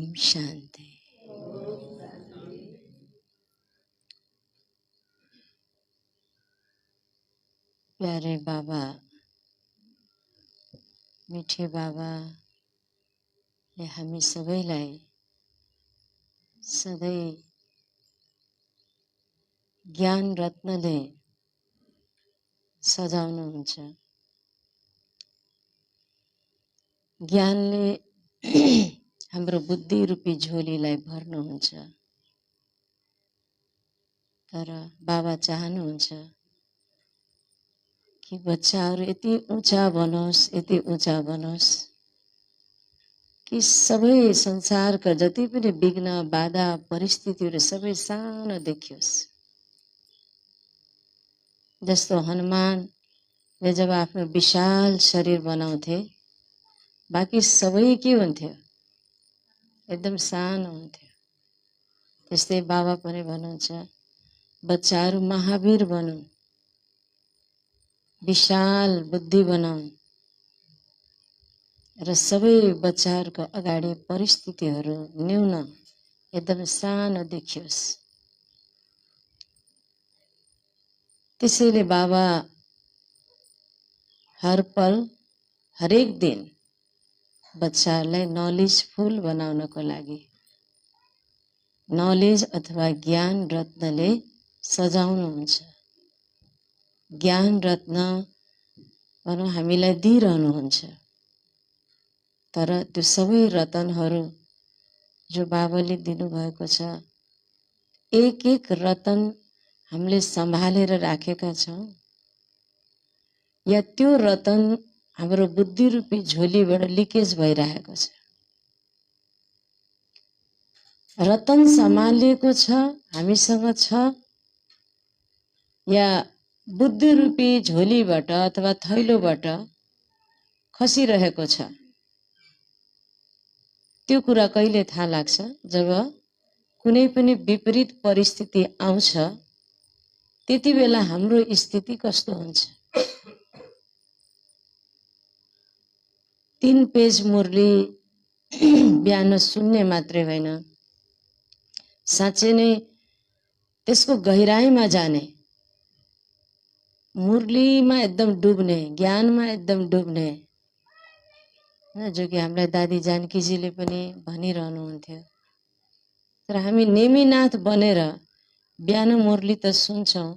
ओम शांति। प्यारे बाबा, मिठे बाबा ले हामी सबैलाई सधैँ ज्ञान रत्नले सजाउनुहुन्छ। ज्ञानले हाम्रो बुद्धि रूपी झोलीलाई भर्नुहुन्छ। तर बाबा चाहनुहुन्छ कि बच्चाहरू यति ऊंचा बनोस्, यति ऊंचा बनोस् कि सबै संसारका जति पनि विघ्न बाधा परिस्थितिहरू सबै सानो देखियोस्। जस्तो हनुमानले जब आफ्नो विशाल शरीर बनाउँथे, बाँकी सबै के हुन्थ्यो? एकदम सानो हुन्थ्यो। त्यस्तै बाबा पनि भन्नुहुन्छ, बच्चाहरू महावीर बनुन्, विशाल बुद्धि बनाउन् र सबै बच्चाहरूको अगाडि परिस्थितिहरू न्यून एकदम सानो देखियोस्। त्यसैले बाबा हर पल हरेक दिन बच्चाहरूलाई नलेजफुल बनाउनको लागि नलेज अथवा ज्ञान रत्नले सजाउनुहुन्छ। ज्ञान रत्न भनौँ हामीलाई दिइरहनुहुन्छ। तर त्यो सबै रतनहरू जो बाबाले दिनुभएको छ, एक एक रतन हामीले सम्हालेर राखेका छौँ या त्यो रतन हाम्रो बुद्धि रूपी झोलीबाट लिकेज भइरहेको छ। रतन सम्हालिएको छ, हामीसँग छ, या बुद्धि रूपी झोलीबाट अथवा थैलोबाट खसिरहेको छ। त्यो कुरा कहिले थाहा लाग्छ? जब कुनै पनि विपरीत परिस्थिति आउँछ, त्यति बेला हाम्रो स्थिति कस्तो हुन्छ? 3 पेज मुरली बिहान सुन्ने मात्रै होइन, साँच्चै नै त्यसको गहिराईमा जाने, मुरलीमा एकदम डुब्ने, ज्ञानमा एकदम डुब्ने, जो कि हामीलाई दादी जानकीजीले पनि भनिरहनुहुन्थ्यो। तर हामी नेमिनाथ बनेर बिहान मुरली त सुन्छौँ,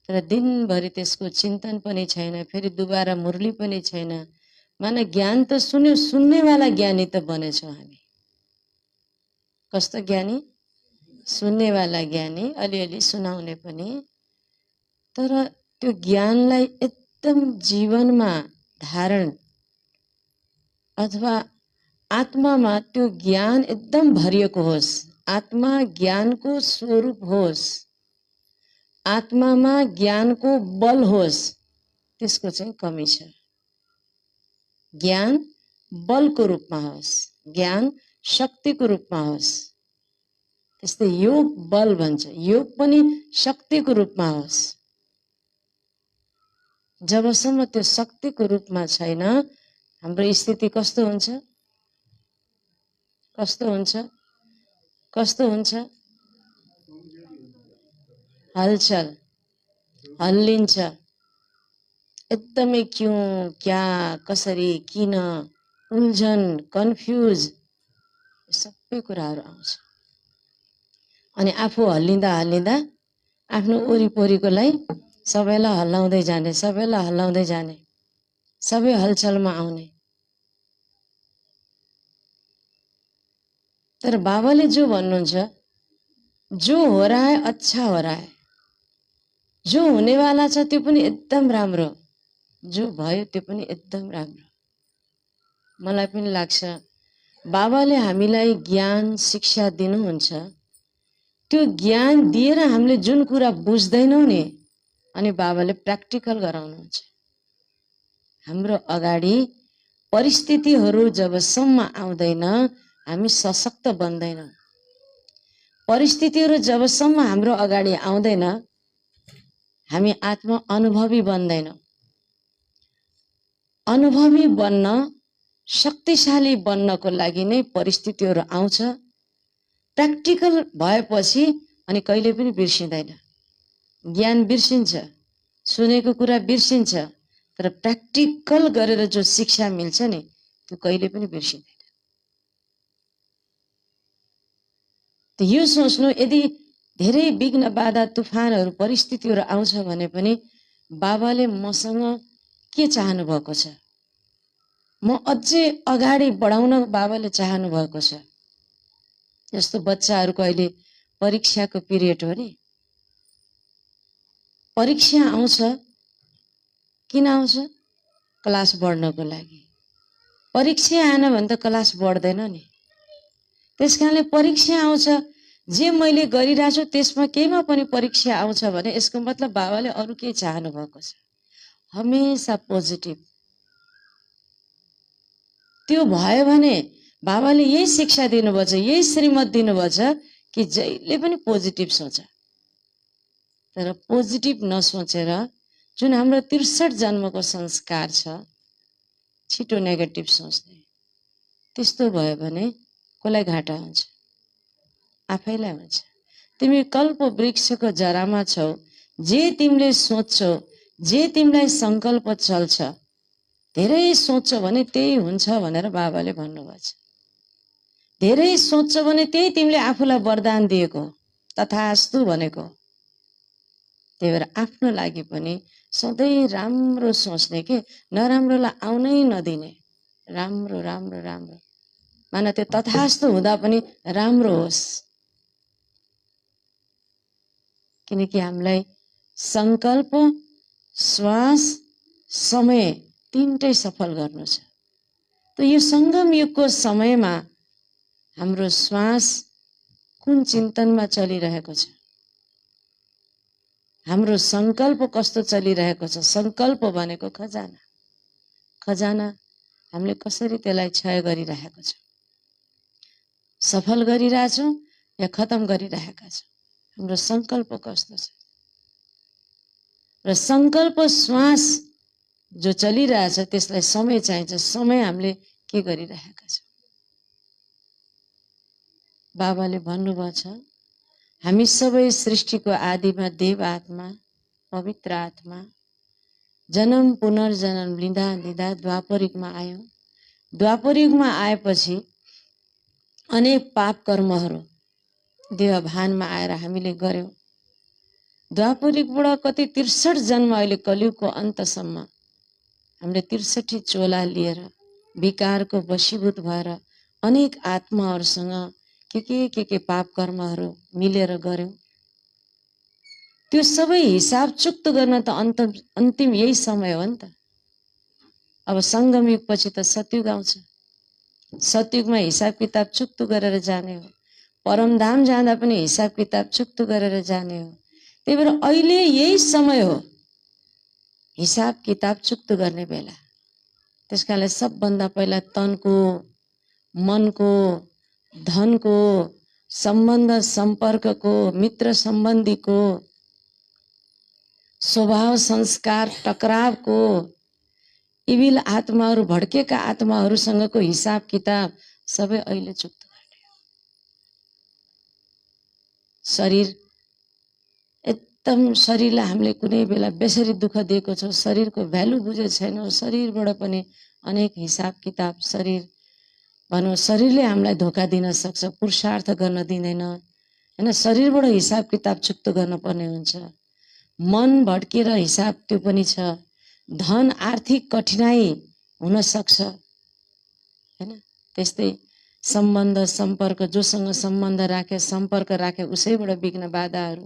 तर दिनभरि त्यसको चिन्तन पनि छैन, फेरि दुबारा मुरली पनि छैन। माने ज्ञान त सुन्यो, सुन्नेवाला ज्ञानी त बनेछौँ हामी। कस्तो ज्ञानी? सुन्नेवाला ज्ञानी, अलिअलि सुनाउने पनि। तर त्यो ज्ञानलाई एकदम जीवनमा धारण अथवा आत्मामा त्यो ज्ञान एकदम भरिएको होस्, आत्मा ज्ञानको स्वरूप होस्, आत्मामा ज्ञानको बल होस्, त्यसको चाहिँ कमी छ। ज्ञान बलको रूपमा होस्, ज्ञान शक्तिको रूपमा होस्। त्यस्तै योग बल भन्छ, योग पनि शक्तिको रूपमा होस्। जबसम्म त्यो शक्तिको रूपमा छैन, हाम्रो स्थिति कस्तो हुन्छ? कस्तो हुन्छ? कस्तो हुन्छ? हलचल, हल्लिन्छ, एकदमै क्यों, क्या, कसरी, किन, उल्झन, कन्फ्युज, सबै कुराहरू आउँछ। अनि आफू हल्लिँदा हल्लिँदा आफ्नो वरिपरिकोलाई सबैलाई हल्लाउँदै जाने, सबैलाई हल्लाउँदै जाने, सबै हलचलमा आउने। तर बाबाले जो भन्नुहुन्छ, जो हो रहा है अच्छा हो रहा है, जो होने वाला छ त्यो पनि एकदम राम्रो, जो भयो त्यो पनि एकदम राम्रो। मलाई पनि लाग्छ बाबाले हामीलाई ज्ञान शिक्षा दिनुहुन्छ, त्यो ज्ञान दिएर हामीले जुन कुरा बुझ्दैनौँ नि, अनि बाबाले प्र्याक्टिकल गराउनुहुन्छ। हाम्रो अगाडि परिस्थितिहरू जबसम्म आउँदैन, हामी सशक्त बन्दैनौँ। परिस्थितिहरू जबसम्म हाम्रो अगाडि आउँदैन, हामी आत्म अनुभवी बन्दैनौँ। अनुभवी बन्न शक्तिशाली बन्नको लागि नै परिस्थितिहरू आउँछ। प्र्याक्टिकल भएपछि अनि कहिले पनि बिर्सिँदैन। ज्ञान बिर्सिन्छ, सुनेको कुरा बिर्सिन्छ, तर प्र्याक्टिकल गरेर जो शिक्षा मिल्छ नि त्यो कहिले पनि बिर्सिँदैन। त यो सोच्नु, यदि धेरै विघ्न बाधा तुफानहरू परिस्थितिहरू आउँछ भने पनि बाबाले मसँग के चाहनु भएको छ, म अझै अगाडि बढाउन बाबाले चाहनु भएको छ। जस्तो बच्चाहरूको अहिले परीक्षाको पिरियड हो नि, परीक्षा आउँछ किन आउँछ? क्लास बढ्नको लागि। परीक्षा आएन भने त क्लास बढ्दैन नि। त्यस कारणले परीक्षा आउँछ, जे मैले गरिरहेको छु त्यसमा केहीमा पनि परीक्षा आउँछ भने यसको मतलब बाबाले अरू केही चाहनु भएको छ। हमेशा पोजिटिभ। त्यो भयो भने बाबाले यही शिक्षा दिनुभएको छ, यही श्रीमत दिनुभएको छ कि जहिले पनि पोजिटिभ सोच। तर पोजिटिभ नसोचेर जुन हाम्रो 63 जन्मको संस्कार छ, छिटो नेगेटिभ सोच्ने, त्यस्तो भयो भने कसलाई घाटा हुन्छ? आफैलाई हुन्छ। तिमी कल्प वृक्षको जरामा छौ, जे तिमीले सोच्छौ, जे तिमीलाई संकल्प चल्छ, धेरै सोच्छौ भने त्यही हुन्छ भनेर बाबाले भन्नुभएको छ। धेरै सोच्छौ भने त्यही तिमीले आफूलाई वरदान दिएको, तथास्तु भनेको। त्यही भएर आफ्नो लागि पनि सधैँ राम्रो सोच्ने, के नराम्रोलाई आउनै नदिने। राम्रो राम्रो राम्रो माना त्यो तथास्तु हुँदा पनि राम्रो होस्। किनकि हामीलाई संकल्प, श्वास, समय तीनटै सफल गर्नु छ। त यो संगम युगको समयमा हाम्रो श्वास कुन चिन्तनमा चलिरहेको छ, हाम्रो संकल्प कस्तो चलिरहेको छ? संकल्प भनेको खजाना। खजाना हामीले कसरी त्यसलाई क्षय गरिरहेको छ, सफल गरिरहेछौँ या खत्म गरिरहेका छौँ? हाम्रो संकल्प कस्तो छ? र संकल्प श्वास जो चलिरहेछ त्यसलाई समय चाहिन्छ। समय हामीले के गरिरहेका छौँ? बाबाले भन्नुभएको छ, हामी सबै सृष्टिको आदिमा देव आत्मा, पवित्र आत्मा, जन्म पुनर्जन्म लिँदा लिँदा द्वापरयुगमा आयौँ। द्वापरयुगमा आएपछि अनेक पाप कर्महरू देहभानमा आएर हामीले गर्यौँ। द्वापरयुगबाट कति 63 जन्म अहिले कलियुगको अन्तसम्म हामीले 63 चोला लिएर विकारको वशीभूत भएर अनेक आत्माहरूसँग के पाप कर्महरू मिलेर गर्यौँ। त्यो सबै हिसाब चुक्त गर्न त अन्तिम यही समय हो नि त। अब संगम युग पछि त सतयुग आउँछ। सतयुगमा हिसाब किताब चुक्त गरेर जाने हो। परमधाम जाँदा पनि हिसाब किताब चुक्त गरेर जाने हो। त्यही भएर अहिले यही समय हो हिसाब किताब चुक्त गर्ने बेला। त्यसकारणले सबभन्दा पहिला तनको, मनको, धनको, सम्बन्ध सम्पर्कको, मित्र सम्बन्धीको, स्वभाव संस्कार टकरावको, इविल आत्माहरू, भड्केका आत्माहरूसँगको हिसाब किताब सबै अहिले चुक्त गर्ने हो। शरीर एकदम, शरीरलाई हामीले कुनै बेला बेसरी दुःख दिएको छौँ, शरीरको भ्यालु बुझेको छैनौँ। शरीरबाट पनि अनेक हिसाब किताब, शरीर भनौँ शरीरले हामीलाई धोका दिन सक्छ, पुरुषार्थ गर्न दिँदैन हैन। शरीरबाट हिसाब किताब चुक्त गर्न पर्ने हुन्छ। मन भड्किएर हिसाब त्यो पनि छ। धन आर्थिक कठिनाई हुन सक्छ हैन। त्यस्तै सम्बन्ध सम्पर्क, जोसँग सम्बन्ध राखे, सम्पर्क राखे, उसैबाट विघ्न बाधाहरू,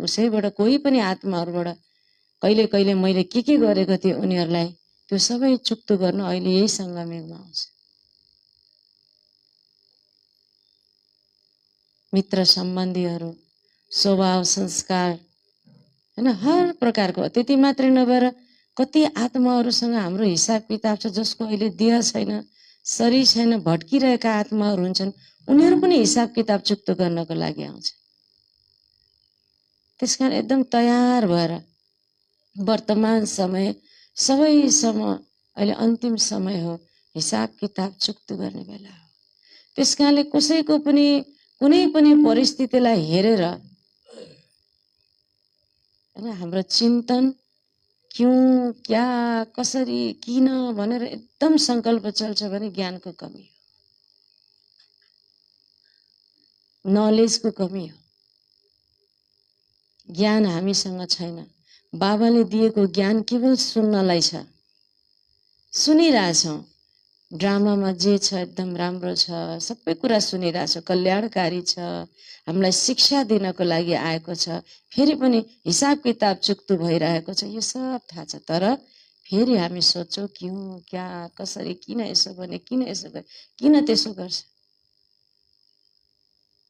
उसैबाट कोही पनि आत्माहरूबाट कहिले कहिले मैले के गरेको थिएँ उनीहरूलाई त्यो सबै चुक्त गर्नु अहिले यही संगमयुगमा आउँछ। मित्र सम्बन्धीहरू, स्वभाव संस्कार हैन, हर प्रकारको। त्यति मात्रै नभएर कति आत्माहरूसँग हाम्रो हिसाब किताब छ, जसको अहिले देह छैन, शरीर छैन, भड्किरहेका आत्माहरू हुन्छन्, उनीहरू पनि हिसाब किताब चुक्त गर्नको लागि आउँछ। त्यसकारण एकदम तयार भएर वर्तमान समय सबैसम्म अहिले अन्तिम समय हो, हिसाब किताब चुक्तो गर्ने बेला हो। त्यस कारणले कसैको पनि कुनै पनि परिस्थितिलाई हेरेर हैन हाम्रो चिन्तन क्यों क्या कसरी किन भनेर एकदम संकल्प चल्छ भने ज्ञानको कमी हो, नलेजको कमी हो। ज्ञान हामीसँग छैन। बाबाले दिएको ज्ञान केवल सुन्नलाई छ, सुनिरहेछौँ। ड्रामामा जे छ एकदम राम्रो छ, सबै कुरा सुनिरहेछौँ, कल्याणकारी छ, हामीलाई शिक्षा दिनको लागि आएको छ। फेरि पनि हिसाब किताब चुक्तो भइरहेको छ, यो सब थाहा छ। तर फेरि हामी सोच्छौँ क्यों क्या कसरी किन यसो भने, किन यसो गरे, किन त्यसो गर्छ।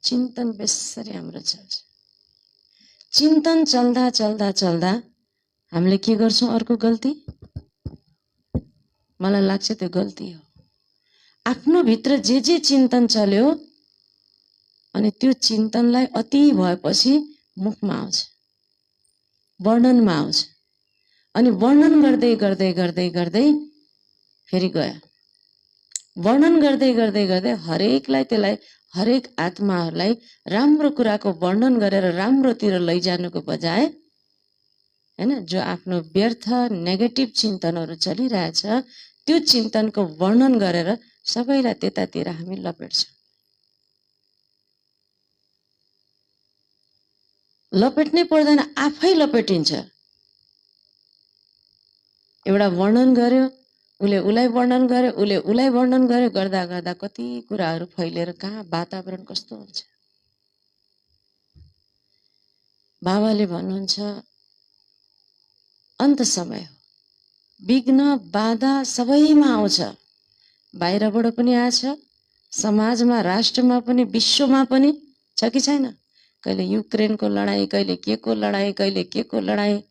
चिन्तन बेसरी हाम्रो चल्छ। चिन्तन चल्दा चल्दा चल्दा हामीले के गर्छौँ? अर्को गल्ती, मलाई लाग्छ त्यो गल्ती हो। आफ्नो भित्र जे चिन्तन चल्यो अनि त्यो चिन्तनलाई अति भएपछि मुखमा आउँछ, वर्णनमा आउँछ, अनि वर्णन गर्दै गर्दै गर्दै गर्दै फेरि गयो। वर्णन गर्दै गर्दै गर्दै हरेकलाई त्यसलाई हरेक आत्माहरूलाई राम्रो कुराको वर्णन गरेर राम्रोतिर लैजानुको बजाय हैन, जो आफ्नो व्यर्थ नेगेटिभ चिन्तनहरू चलिरहेछ त्यो चिन्तनको वर्णन गरेर सबैलाई त्यतातिर हामी लपेट्छौँ। लपेट्नै पर्दैन, आफै लपेटिन्छ। एउटा वर्णन गर्यो, उसले उसलाई वर्णन गर्यो, उसले उसलाई वर्णन गर्यो, गर्दा गर्दा कति कुराहरू फैलिएर कहाँ वातावरण कस्तो हुन्छ। बाबाले भन्नुहुन्छ अन्त समय हो, विघ्न बाधा सबैमा आउँछ, बाहिरबाट पनि आछ, समाजमा, राष्ट्रमा पनि, विश्वमा पनि छ कि छैन। कहिले युक्रेनको लडाईँ, कहिले के को लडाईँ, कहिले के को लडाईँ।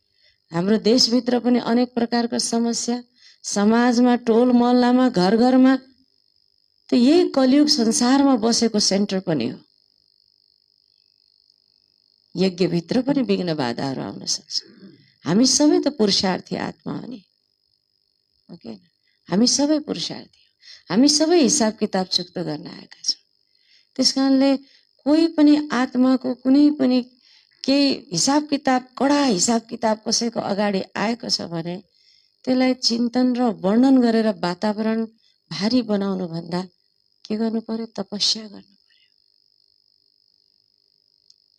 हाम्रो देशभित्र पनि अनेक प्रकारको समस्या, समाजमा, टोल मोहल्लामा, घर घरमा। त यही कलियुग संसारमा बसेको सेन्टर पनि हो। यज्ञभित्र पनि विघ्न बाधाहरू आउन सक्छ। हामी सबै त पुरुषार्थी आत्मा हो नि, ओके? हामी सबै पुरुषार्थी हो, हामी सबै हिसाब किताब चुक्त गर्न आएका छौँ। त्यस कारणले कोही पनि आत्माको कुनै पनि केही हिसाब किताब, कडा हिसाब किताब कसैको अगाडि आएको छ भने त्यसलाई चिन्तन र वर्णन गरेर वातावरण भारी बनाउनु भन्दा के गर्नु पर्यो? तपस्या गर्नु पर्यो।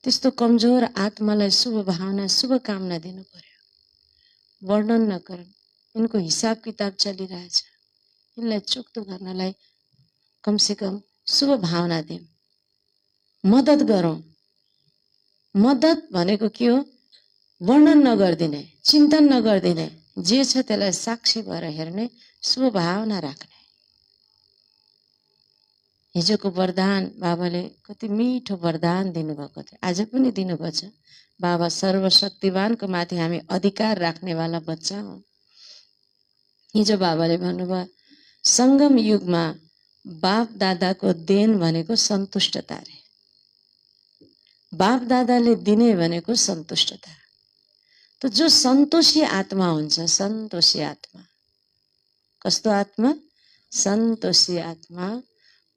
त्यस्तो कमजोर आत्मालाई शुभ भावना, शुभकामना दिनु पर्यो। वर्णन नगरौँ, यिनको हिसाब किताब चलिरहेछ, यिनलाई चुक्तो गर्नलाई कमसेकम शुभ भावना दिउँ, मद्दत गरौँ। मद्दत भनेको के हो? वर्णन नगर्दिने, चिन्तन नगर्दिने, जे छ त्यसलाई साक्षी भएर हेर्ने, शुभ भावना राख्ने। हिजोको वरदान बाबाले कति मिठो वरदान दिनुभएको थियो, आज पनि दिनुभएको छ। बाबा सर्वशक्तिवानको माथि हामी अधिकार राख्नेवाला बच्चा हौँ। हिजो बाबाले भन्नुभयो सङ्गम युगमा बाप दादाको देन भनेको सन्तुष्टता रे। बाप दादाले दिने भनेको सन्तुष्टता। त जो सन्तोषी आत्मा हुन्छ, सन्तोषी आत्मा, कस्तो आत्मा? सन्तोषी आत्मा,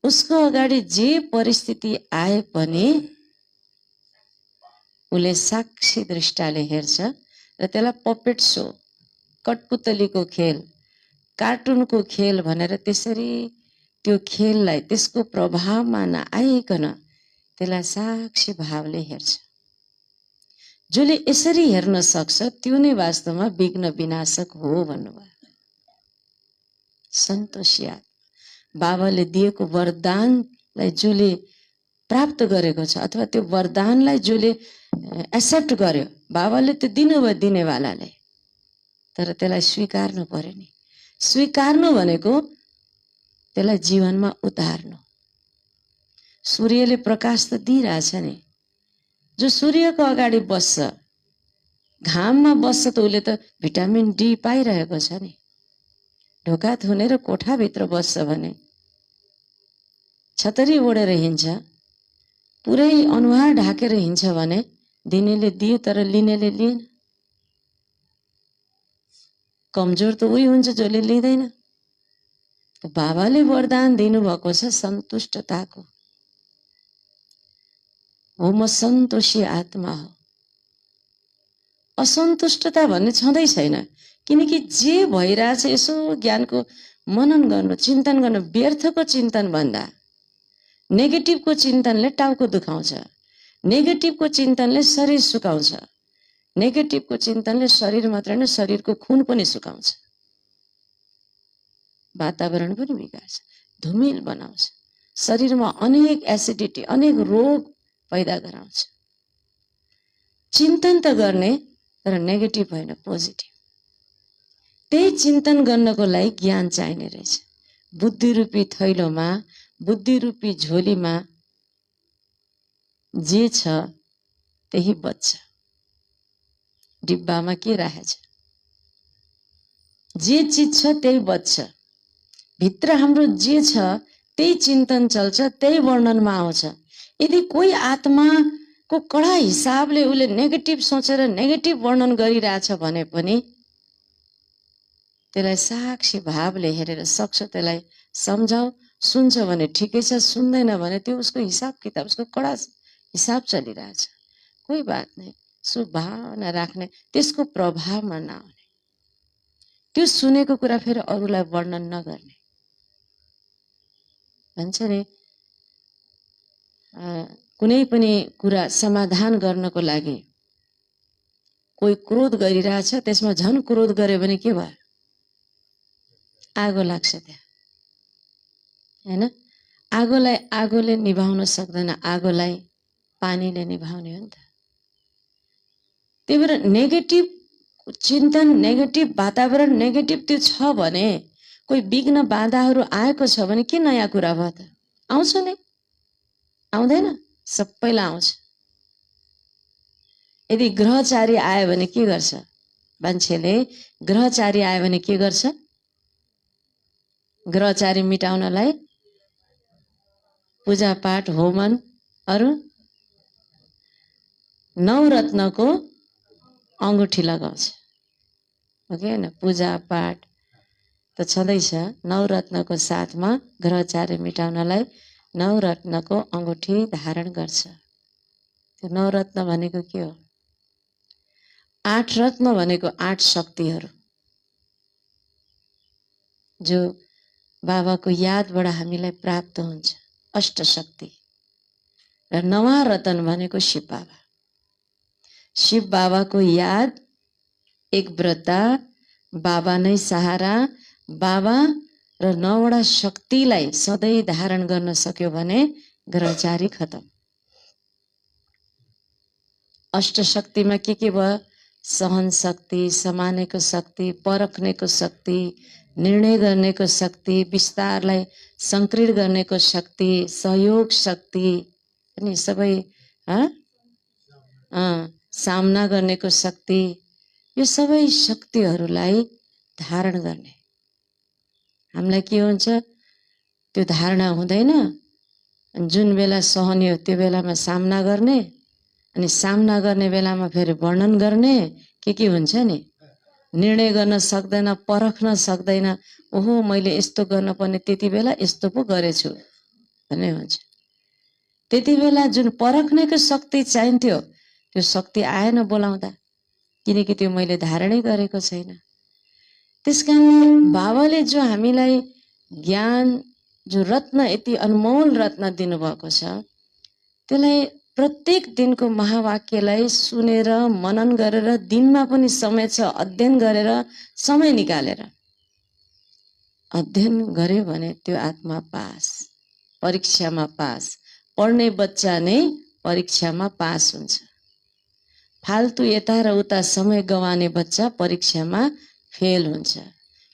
उसको अगाडि जे परिस्थिति आए पनि उसले साक्षी दृष्टाले हेर्छ र त्यसलाई पपेट सो, कठपुतलीको खेल, कार्टुनको खेल भनेर त्यसरी त्यो खेललाई त्यसको प्रभावमा नआइकन त्यसलाई साक्षी भावले हेर्छ। जसले यसरी हेर्न सक्छ त्यो नै वास्तवमा विघ्न विनाशक हो भन्नुभयो। सन्तोषी आत्मा, बाबाले दिएको वरदानलाई जसले प्राप्त गरेको छ अथवा त्यो वरदानलाई जसले एक्सेप्ट गर्यो, बाबाले त दिनुभयो दिनेवालाले, तर त्यसलाई स्वीकार्नु पर्यो नि। स्वीकार्नु भनेको त्यसलाई जीवनमा उतार्नु। सूर्यले प्रकाश त दिइरहेछ नि, जो सूर्यको अगाडि बस्छ, घाममा बस्छ त उसले त भिटामिन डी पाइरहेको छ नि। ढोका थुनेर कोठाभित्र बस्छ भने, छतरी ओढेर हिँड्छ, पुरै अनुहार ढाकेर हिँड्छ भने दिनेले दियो तर लिनेले लिएन। कमजोर त उही हुन्छ जसले लिँदैन। बाबाले वरदान दिनुभएको छ सन्तुष्टताको। हो म सन्तोषी आत्मा हो। असन्तुष्टता भन्ने छँदै छैन, किनकि जे भइरहेछ यसो ज्ञानको मनन गर्नु, चिन्तन गर्नु। व्यर्थको चिन्तन भन्दा नेगेटिभको चिन्तनले टाउको दुखाउँछ, नेगेटिभको चिन्तनले शरीर सुकाउँछ, नेगेटिभको चिन्तनले शरीर मात्र हैन शरीरको खून पनि सुकाउँछ, वातावरण पनि बिगार्छ, धुमिल बनाउँछ, शरीरमा अनेक एसिडिटी, अनेक रोग पैदा गराउँछ। चिन्तन त गर्ने तर नेगेटिभ होइन, पोजिटिभ। त्यही चिन्तन गर्नको लागि ज्ञान चाहिने रहेछ। बुद्धि रूपी थैलोमा, बुद्धि रूपी झोलीमा जे छ त्यही बच्छ। डिब्बामा के राखेछ, जे चीज छ त्यही बच्छ। भित्र हाम्रो जे छ त्यही चिन्तन चल्छ, त्यही वर्णनमा आउँछ। यदि कोही आत्माको कडा हिसाबले उसले नेगेटिभ सोचेर नेगेटिभ वर्णन गरिरहेछ भने पनि त्यसलाई साक्षी भावले हेरेर सक्छ त्यसलाई सम्झाऊ। सुन्छ भने ठिकै छ, सुन्दैन भने त्यो उसको हिसाब किताब, उसको कडा हिसाब चलिरहेछ। कोही बात नहीं, सुभावना राख्ने, त्यसको प्रभावमा नआउने, त्यो सुनेको कुरा फेरि अरूलाई वर्णन नगर्ने। भन्छ नि कुनै पनि कुरा समाधान गर्नको लागि कोही क्रोध गरिरहेछ, त्यसमा झन् क्रोध गर्यो भने के भयो, आगो लाग्छ त्यहाँ, हैन? आगोलाई आगोले निभाउन सक्दैन, आगोलाई पानीले निभाउने हो नि त। त्यही भएर नेगेटिभ चिन्तन, नेगेटिभ वातावरण, नेगेटिभ त्यो छ भने, कोही विघ्न बाधाहरू आएको छ भने के नयाँ कुरा भयो त? आउँछ नि, आउँदैन? सबैलाई आउँछ। यदि ग्रहचारी आयो भने के गर्छ मान्छेले? ग्रहचारी आयो भने के गर्छ? ग्रहचारी मिटाउनलाई पूजापाठ, होमन, अरू नवरत्नको अंगूठी लगाउँछ, हो कि हैन? पूजापाठ त छँदैछ, नवरत्नको साथमा ग्रहचारी मिटाउनलाई नवरत्नको अंगूठी धारण गर्छ। त्यो नवरत्न भनेको के हो? 8 रत्न भनेको 8 शक्तिहरू, जो बाबाको यादबाट हामीलाई प्राप्त हुन्छ, अष्टशक्ति। र 9वां रतन भनेको शिव बाबा। शिव बाबाको याद, एक व्रता, बाबा नै सहारा, बाबा र 9वटा शक्तिलाई सधैँ धारण गर्न सक्यो भने ग्रहचारी खतम। अष्टशक्तिमा के भयो? सहन शक्ति, समानेको शक्ति, परख्नेको शक्ति, निर्णय गर्नेको शक्ति, विस्तारलाई संकीर्ण गर्नेको शक्ति, सहयोग शक्ति, अनि सबै सामना गर्नेको शक्ति, यो सबै शक्तिहरूलाई धारण गर्ने। हामीलाई के हुन्छ? त्यो धारणा हुँदैन। जुन बेला सहने हो त्यो बेलामा सामना गर्ने, अनि सामना गर्ने बेलामा फेरि वर्णन गर्ने। के हुन्छ नि? निर्णय गर्न सक्दैन, परख्न सक्दैन। ओहो मैले यस्तो गर्न पर्ने, त्यति बेला यस्तो पो गरेछु भन्ने हुन्छ। त्यति बेला जुन परख्नेको शक्ति चाहिन्थ्यो त्यो शक्ति आएन बोलाउँदा, किनकि त्यो मैले धारणै गरेको छैन। त्यसकारण बाबाले जो हामीलाई ज्ञान, जो रत्न, यति अनमोल रत्न दिनुभएको छ, त्यसलाई प्रत्येक दिनको महावाक्यलाई सुनेर मनन गरेर, दिनमा पनि समय छ अध्ययन गरेर, समय निकालेर अध्ययन गर्यो भने त्यो आत्मा पास, परीक्षामा पास। पढ्ने बच्चा नै परीक्षामा पास हुन्छ। फाल्तु यता र उता समय गवाउने बच्चा परीक्षामा फेल हुन्छ।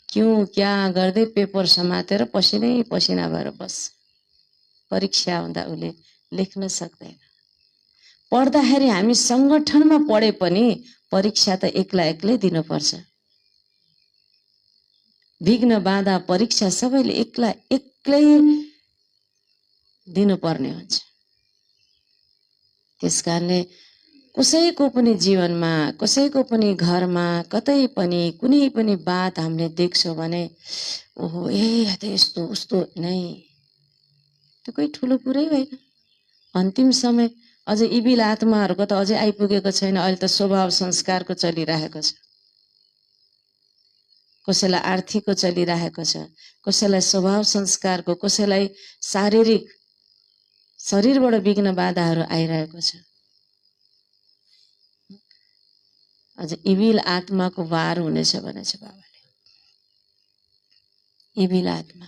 क्यों क्या गर्दै पेपर समातेर पसिनै पसिना भएर बस्छ। परीक्षा आउँदा उसले लेख्न सक्दैन। पढ्दाखेरि हामी संगठनमा पढे पनि परीक्षा त एक्लै एक्लै दिनुपर्छ। विघ्न बाधा परीक्षा सबैले एक्लै दिनुपर्ने हुन्छ। त्यसकारणले कसैको पनि जीवनमा, कसैको पनि घरमा, कतै पनि कुनै पनि बात हामीले देख्छौँ भने ओहो ए त यस्तो उस्तो नै, त्यो कोही ठुलो कुरै होइन। अन्तिम समय अझ इबिल आत्माहरूको त अझै आइपुगेको छैन, अहिले त स्वभाव संस्कारको चलिरहेको छ, कसैलाई आर्थिकको चलिरहेको छ, कसैलाई स्वभाव संस्कारको, कसैलाई शारीरिक शरीरबाट विघ्न बाधाहरू आइरहेको छ। अझ इबिल आत्माको वार हुनेछ भनेछ बाबाले। इबिल आत्मा,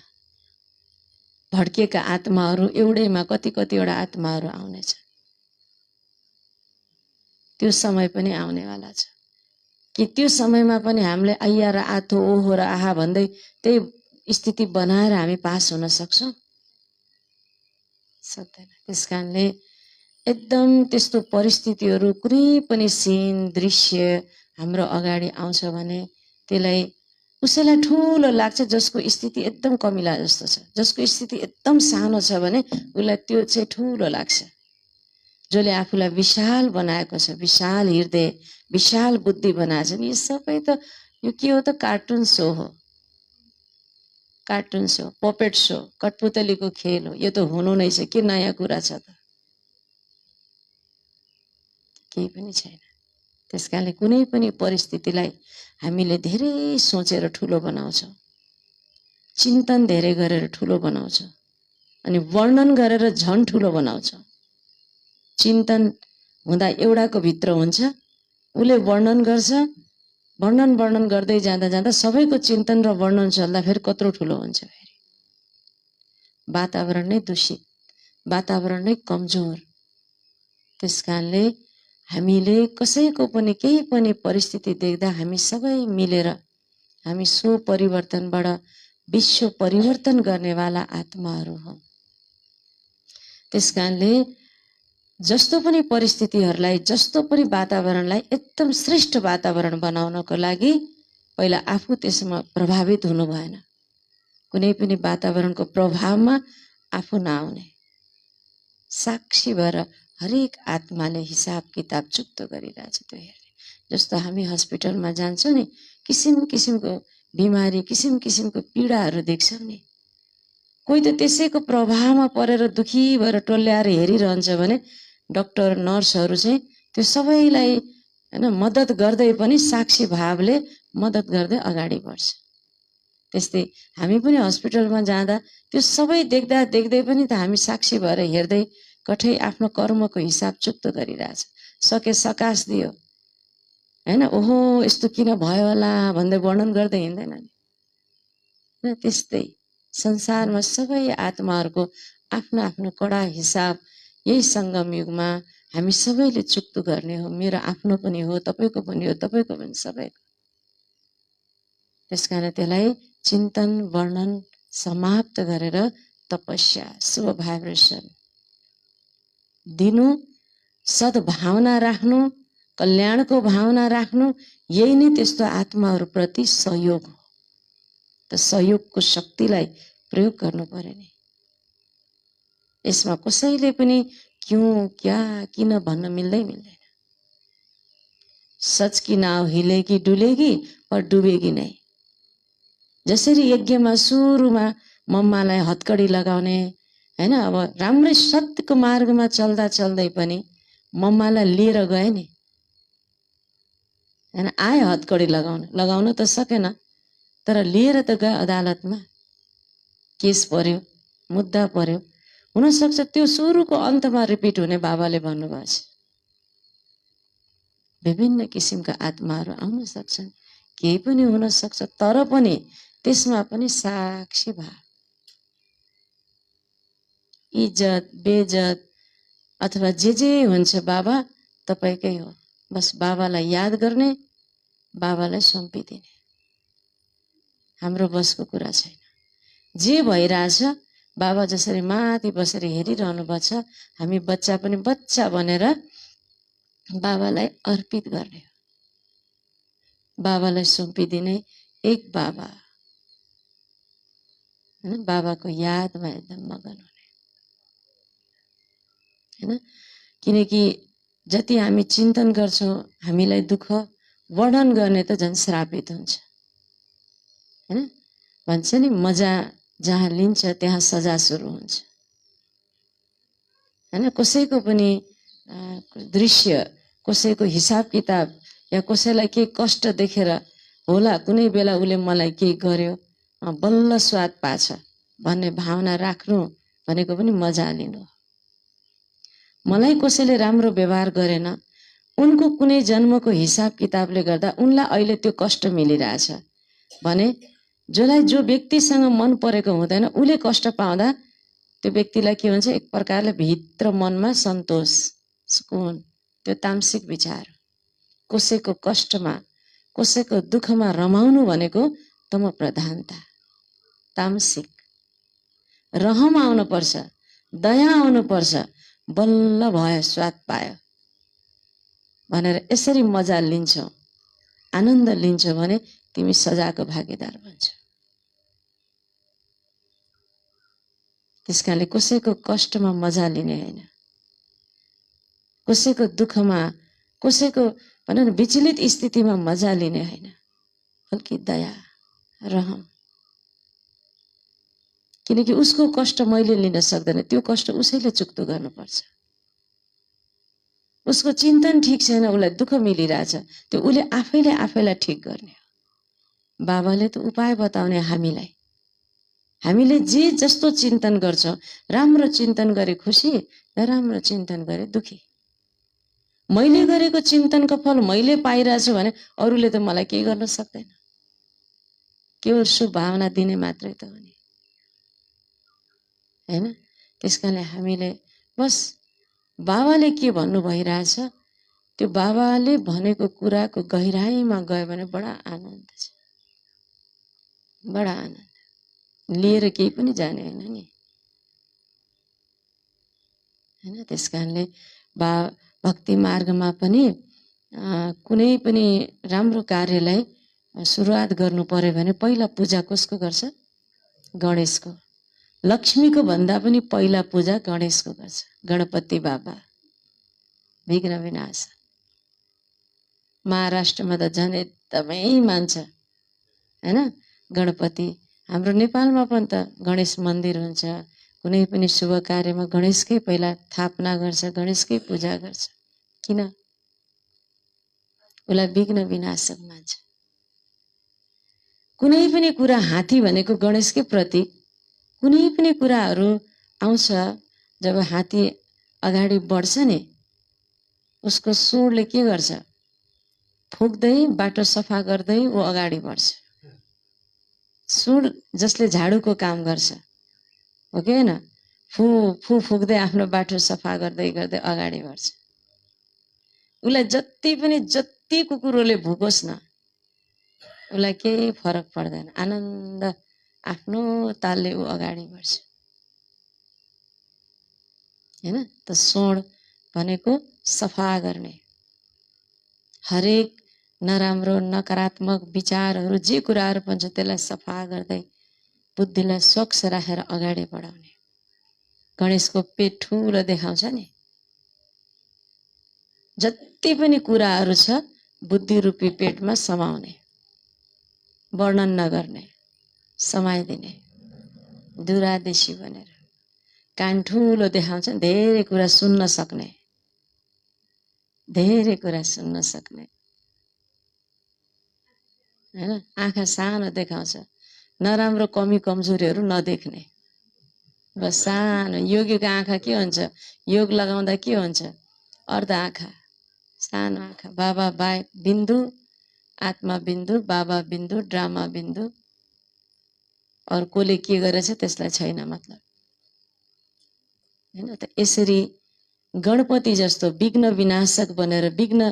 भड्किएका आत्माहरू एउटैमा कतिवटा आत्माहरू आउनेछ। त्यो समय पनि आउनेवाला छ कि त्यो समयमा पनि हामीले आइया र आथो ओहो र आहा भन्दै त्यही स्थिति बनाएर हामी पास हुन सक्छौँ? सक्दैन। त्यस कारणले एकदम त्यस्तो परिस्थितिहरू कुनै पनि सीन दृश्य हाम्रो अगाडि आउँछ भने त्यसलाई उसैलाई ठुलो लाग्छ, जसको स्थिति एकदम कमिला जस्तो छ, जसको स्थिति एकदम सानो छ भने उसलाई त्यो चाहिँ ठुलो लाग्छ। जसले आफूलाई विशाल बनाएको छ, विशाल हृदय विशाल बुद्धि बनाएको छ नि, यो सबै त यो के हो त? कार्टुन सो हो, कार्टुन सो, पपेट सो, कठपुतलीको खेल हो। यो त हुनु नै छ, के नयाँ कुरा छ त? केही पनि छैन। त्यस कारणले कुनै पनि परिस्थितिलाई हामीले धेरै सोचेर ठुलो बनाउँछौँ, चिन्तन धेरै गरेर ठुलो बनाउँछौँ, अनि वर्णन गरेर झन् ठुलो बनाउँछौँ। चिन्तन हुँदा एउटाको भित्र हुन्छ, उसले वर्णन गर्छ, वर्णन गर्दै जाँदा जाँदा सबैको चिन्तन र वर्णन चल्दा फेरि कत्रो ठुलो हुन्छ। फेरि वातावरण नै दूषित, वातावरण नै कमजोर। त्यस कारणले हामीले कसैको पनि केही पनि परिस्थिति देख्दा हामी सबै मिलेर हामी सो परिवर्तनबाट विश्व परिवर्तन गर्नेवाला आत्माहरू हौँ। त्यस कारणले जस्तो पनि परिस्थितिहरूलाई, जस्तो पनि वातावरणलाई एकदम श्रेष्ठ वातावरण बनाउनको लागि पहिला आफू त्यसमा प्रभावित हुनु भएन। कुनै पनि वातावरणको प्रभावमा आफू नआउने, साक्षी भएर हरेक आत्माले हिसाब किताब चुक्तो गरिरहेछ। त्यो हेर्ने जस्तो हामी हस्पिटलमा जान्छौँ नि, किसिम किसिमको बिमारी, किसिम किसिमको पीडाहरू देख्छौँ नि। कोही त त्यसैको प्रभावमा परेर दुखी भएर टोल्याएर हेरिरहन्छ भने डक्टर नर्सहरू चाहिँ त्यो सबैलाई हैन मद्दत गर्दै पनि साक्षी भावले मद्दत गर्दै अगाडि बढ्छ। त्यस्तै हामी पनि हस्पिटलमा जाँदा त्यो सबै देख्दा देख्दै पनि त हामी साक्षी भएर हेर्दै कठै आफ्नो कर्मको हिसाब चुक्तो गरिरहेछ। सके सकाश दियो हैन, ओहो यस्तो किन भयो होला भन्दै वर्णन गर्दै हिँड्दैन नि। त्यस्तै संसारमा सबै आत्माहरूको आफ्नो आफ्नो कडा हिसाब यही सङ्गम युगमा हामी सबैले चुक्तो गर्ने हो। मेरो आफ्नो पनि हो, तपाईँको पनि हो, तपाईँको पनि सबैको। त्यस कारण त्यसलाई चिन्तन वर्णन समाप्त गरेर तपस्या, शुभ भाइब्रेसन दिनु, सद्भावना राख्नु, कल्याणको भावना राख्नु, यही नै त्यस्तो आत्माहरूप्रति सहयोग हो। त सहयोगको शक्तिलाई प्रयोग गर्नु पर्यो नि। यसमा कसैले पनि क्यों क्या किन भन्न मिल्दैन। सच की नाव हिलेगी डुलेगी पर डुबेगी नहीं। जसरी यज्ञमा सुरुमा मम्मालाई हतकडी लगाउने हैन, अब राम्रै सत्यको मार्गमा चल्दा चल्दै पनि मम्मालाई लिएर गए नि हैन, आए हतकडी लगाउन त सकेन, तर लिएर त गए अदालतमा, केस पर्यो, मुद्दा पर्यो। हुनसक्छ त्यो सुरुको अन्तमा रिपिट हुने बाबाले भन्नुभएको छ। विभिन्न किसिमका आत्माहरू आउन सक्छन्, केही पनि हुन सक्छ, तर पनि त्यसमा पनि साक्षी भाव, इज्जत बेइज्जत अथवा जे हुन्छ बाबा तपाईकै हो, बस बाबालाई याद गर्ने, बाबालाई सुम्पिदिने। हाम्रो बसको कुरा छैन। जे भइरहेछ बाबा जसरी माथि बसेर हेरिरहनु भएको छ, हामी बच्चा पनि बच्चा बनेर बाबालाई अर्पित गर्ने, बाबालाई सुम्पिदिने। एक बाबा हैन, बाबाको यादमा एकदम मगन हुने हैन। किनकि जति हामी चिन्तन गर्छौं हामीलाई दुःख वर्णन गर्ने त झन् श्रापित हुन्छ हैन। भन्छ नि मजा जहाँ लिन्छ त्यहाँ सजा सुरु हुन्छ हैन। कसैको पनि दृश्य, कसैको हिसाब किताब या कसैलाई केही कष्ट देखेर होला कुनै बेला उसले मलाई केही गर्यो बल्ल स्वाद पाछ भन्ने भावना राख्नु भनेको पनि मजा लिनु। मलाई कसैले राम्रो व्यवहार गरेन, उनको कुनै जन्मको हिसाब किताबले गर्दा उनलाई अहिले त्यो कष्ट मिलिरहेछ भने जसलाई जो व्यक्तिसँग मन परेको हुँदैन उले कष्ट पाउँदा त्यो व्यक्तिलाई के हुन्छ, एक प्रकारले भित्र मनमा सन्तोष सुकुन, त्यो तामसिक विचार। कसैको कष्टमा कसैको दुःखमा रमाउनु भनेको तम प्रधानता, तामसिक। रहम आउनु पर्छ, दया आउनु पर्छ, बल्ल भयो स्वाद पायो भनेर यसरी मजा लिन्छौ, आनन्द लिन्छौ भने तिमी सजाको भागीदार बन्छौ। त्यसकारणले कसैको कष्टमा मजा लिने हैन, कसैको दुःखमा कसैको भनौँ न विचलित स्थितिमा मजा लिने हैन, बल्कि दया रहम। किनकि उसको कष्ट मैले लिन सक्दैन, त्यो कष्ट उसैले चुक्तो गर्नुपर्छ। उसको चिन्तन ठीक छैन, उसलाई दुःख मिलिरहेछ, त्यो उसले आफैले आफैलाई ठीक गर्ने हो। बाबाले त उपाय बताउने हामीलाई, हामीले जे जस्तो चिन्तन गर्छौं, राम्रो चिन्तन गरे खुसी, नराम्रो चिन्तन गरे दुखी। मैले गरेको चिन्तनको फल मैले पाइरहेछु भने अरूले त मलाई केही गर्न सक्दैन, केवल शुभ भावना दिने मात्रै त हो नि हैन। त्यसकारणले हामीले बस बाबाले के भन्नु भइरहेछ त्यो बाबाले भनेको कुराको गहिराईमा गयो भने बडा आनन्द छ, बडा आनन्द। लिएर केही पनि जाने हैन नि हैन। त्यसकारणले भक्ति मार्गमा पनि कुनै पनि राम्रो कार्यलाई सुरुवात गर्नु पर्यो भने पहिला पूजा कसको गर्छ, गणेशको। लक्ष्मीको भन्दा पनि पहिला पूजा गणेशको गर्छ, गणपति बाबा विघ्न विनाश। महाराष्ट्रमा त झन् एकदमै मान्छ हैन गणपति। हाम्रो नेपालमा पनि त गणेश मन्दिर हुन्छ, कुनै पनि शुभ कार्यमा गणेशकै पहिला स्थापना गर्छ, गणेशकै पूजा गर्छ। किन? उसलाई विघ्न विनाशक मान्छ। कुनै पनि कुरा, हात्ती भनेको गणेशकै प्रतीक, कुनै पनि कुराहरू आउँछ जब हात्ती अगाडि बढ्छ नि उसको सुँडले के गर्छ, फुक्दै बाटो सफा गर्दै ऊ अगाडि बढ्छ। सुँड जसले झाडुको काम गर्छ हो कि हैन, फु फु फुक्दै आफ्नो बाटो सफा गर्दै गर्दै अगाडि बढ्छ। उसलाई जति कुकुरले भुकोस् न उसलाई केही फरक पर्दैन, आनन्द आफ्नो तालले ऊ अगाडि बढ्छ हैन। त सुँड भनेको सफा गर्ने, हरेक नराम्रो नकारात्मक विचारहरू जे कुराहरू पनि छ त्यसलाई सफा गर्दै बुद्धिलाई स्वच्छ राखेर अगाडि बढाउने। गणेशको पेट ठुलो देखाउँछ नि, जति पनि कुराहरू छ बुद्धि रूपी पेटमा समाउने, वर्णन नगर्ने, समाइदिने, दुरादेशी भनेर। कान ठुलो देखाउँछ, धेरै कुरा सुन्न सक्ने, धेरै कुरा सुन्न सक्ने हैन। आँखा सानो देखाउँछ, नराम्रो कमी कमजोरीहरू नदेख्ने, बस सानो। योगीको आँखा के हुन्छ, योग लगाउँदा के हुन्छ, अर्ध आँखा, सानो आँखा। बाबा बाहेक बिन्दु, आत्मा बिन्दु, बाबा बिन्दु, ड्रामा बिन्दु, अरू कसले के गरेछ त्यसलाई छैन मतलब हैन। त यसरी गणपति जस्तो विघ्न विनाशक बनेर विघ्न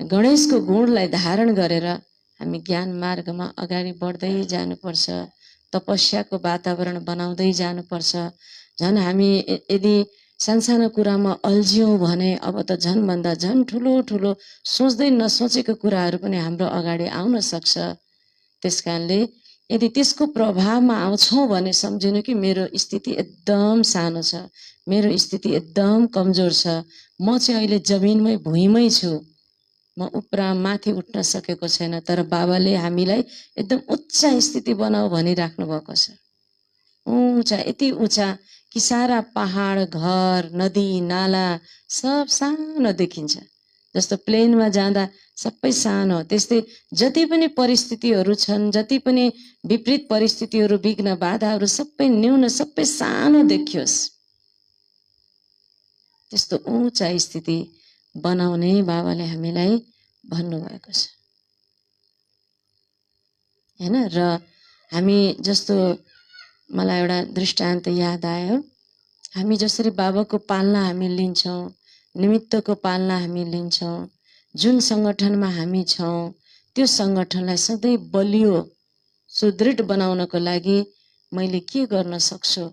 गणेशको गुणलाई धारण गरेर हामी ज्ञान मार्गमा अगाडि बढ्दै जानुपर्छ, तपस्याको वातावरण बनाउँदै जानुपर्छ। झन् हामी यदि सानसानो कुरामा अल्झ्यौँ भने अब त झन् भन्दा झन् ठुलो ठुलो सोच्दै नसोचेको कुराहरू पनि हाम्रो अगाडि आउन सक्छ। त्यसकारणले यदि त्यसको प्रभावमा आउँछौँ भने सम्झिनु कि मेरो स्थिति एकदम सानो छ, मेरो स्थिति एकदम कमजोर छ, म चाहिँ अहिले जमिनमै भुइँमै छु, म माथि उठ्न सकेको छैन। तर बाबाले हामीलाई एकदम उच्च स्थिति बनाऊ भनिराख्नु भएको छ। ऊँचा, यति ऊँचा कि सारा पहाड, घर, नदी, नाला सब सानो देखिन्छ। जस्तो प्लेनमा जाँदा सबै सानो, त्यस्तै जति पनि परिस्थितिहरू छन्, जति पनि विपरीत परिस्थितिहरू, विघ्न बाधाहरू सबै न्यून, सबै सानो देखियोस्, त्यस्तो ऊँचा स्थिति बनाउने बाबाले हामीलाई भन्नुभएको छ हैन। र हामी जस्तो मलाई एउटा दृष्टान्त याद आयो। हामी जसरी बाबाको पालना हामी लिन्छौँ, निमित्तको पालना हामी लिन्छौँ, जुन सङ्गठनमा हामी छौँ त्यो सङ्गठनलाई सधैँ बलियो सुदृढ बनाउनको लागि मैले के गर्न सक्छु?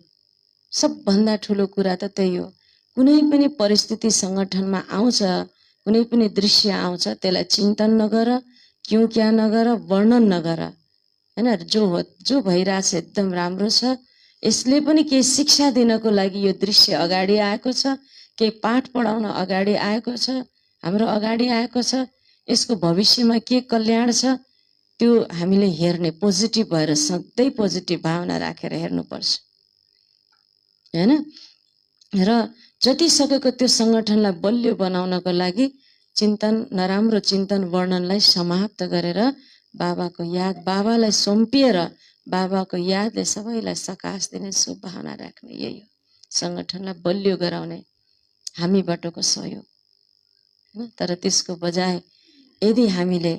सबभन्दा ठुलो कुरा त त्यही हो। कुनै पनि परिस्थिति सङ्गठनमा आउँछ, कुनै पनि दृश्य आउँछ, त्यसलाई चिन्तन नगर, क्यों क्या नगर, वर्णन नगर हैन। जो भइरहेछ एकदम राम्रो छ, यसले पनि केही शिक्षा दिनको लागि यो दृश्य अगाडि आएको छ, केही पाठ पढाउन अगाडि आएको छ, हाम्रो अगाडि आएको छ, यसको भविष्यमा के कल्याण छ त्यो हामीले हेर्ने, पोजिटिभ भएर सधैँ पोजिटिभ भावना राखेर हेर्नुपर्छ हैन। र जति सकेको त्यो सङ्गठनलाई बलियो बनाउनको लागि चिन्तन, नराम्रो चिन्तन वर्णनलाई समाप्त गरेर बाबाको याद, बाबालाई सुम्पिएर बाबाको यादले सबैलाई सकाश दिने शुभ भावना राख्ने, यही हो सङ्गठनलाई बलियो गराउने हामीबाटको सहयोग हैन। तर त्यसको बजाय यदि हामीले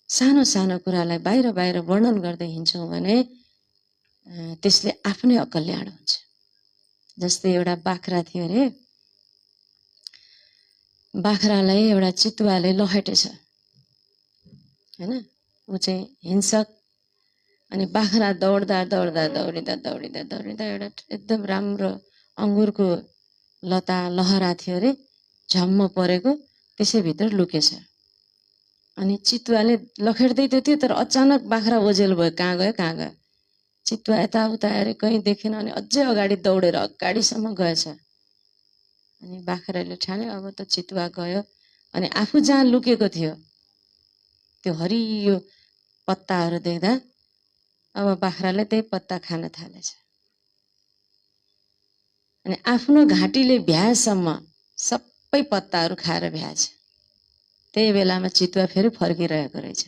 सानो सानो कुरालाई बाहिर बाहिर वर्णन गर्दै हिँड्छौँ भने त्यसले आफ्नै अकल्याण हुन्छ। जस्तै एउटा बाख्रा थियो अरे, बाख्रालाई एउटा चितुवाले लखेटेछ हैन। ऊ चाहिँ हिंसक, अनि बाख्रा दौड्दा दौड्दा दौडिँदा दौडिँदा दौडिँदा एउटा एकदम राम्रो अङ्गुरको लता लहरा थियो अरे, झम्म परेको, त्यसैभित्र लुकेछ। अनि चितुवाले लखेट्दै थियो, तर अचानक बाख्रा ओझेल भयो, कहाँ गयो कहाँ गयो। चितुवा यताउता हेरे, कहीँ देखेन, अनि अझै अगाडि दौडेर अगाडिसम्म गएछ। अनि बाख्राले ठान्यो अब त चितुवा गयो, अनि आफू जहाँ लुकेको थियो त्यो हरियो पत्ताहरू देख्दा अब बाख्राले त्यही पत्ता खान थालेछ। अनि आफ्नो घाँटीले भ्याएसम्म सबै पत्ताहरू खाएर भ्याएछ। त्यही बेलामा चितुवा फेरि फर्किरहेको रहेछ।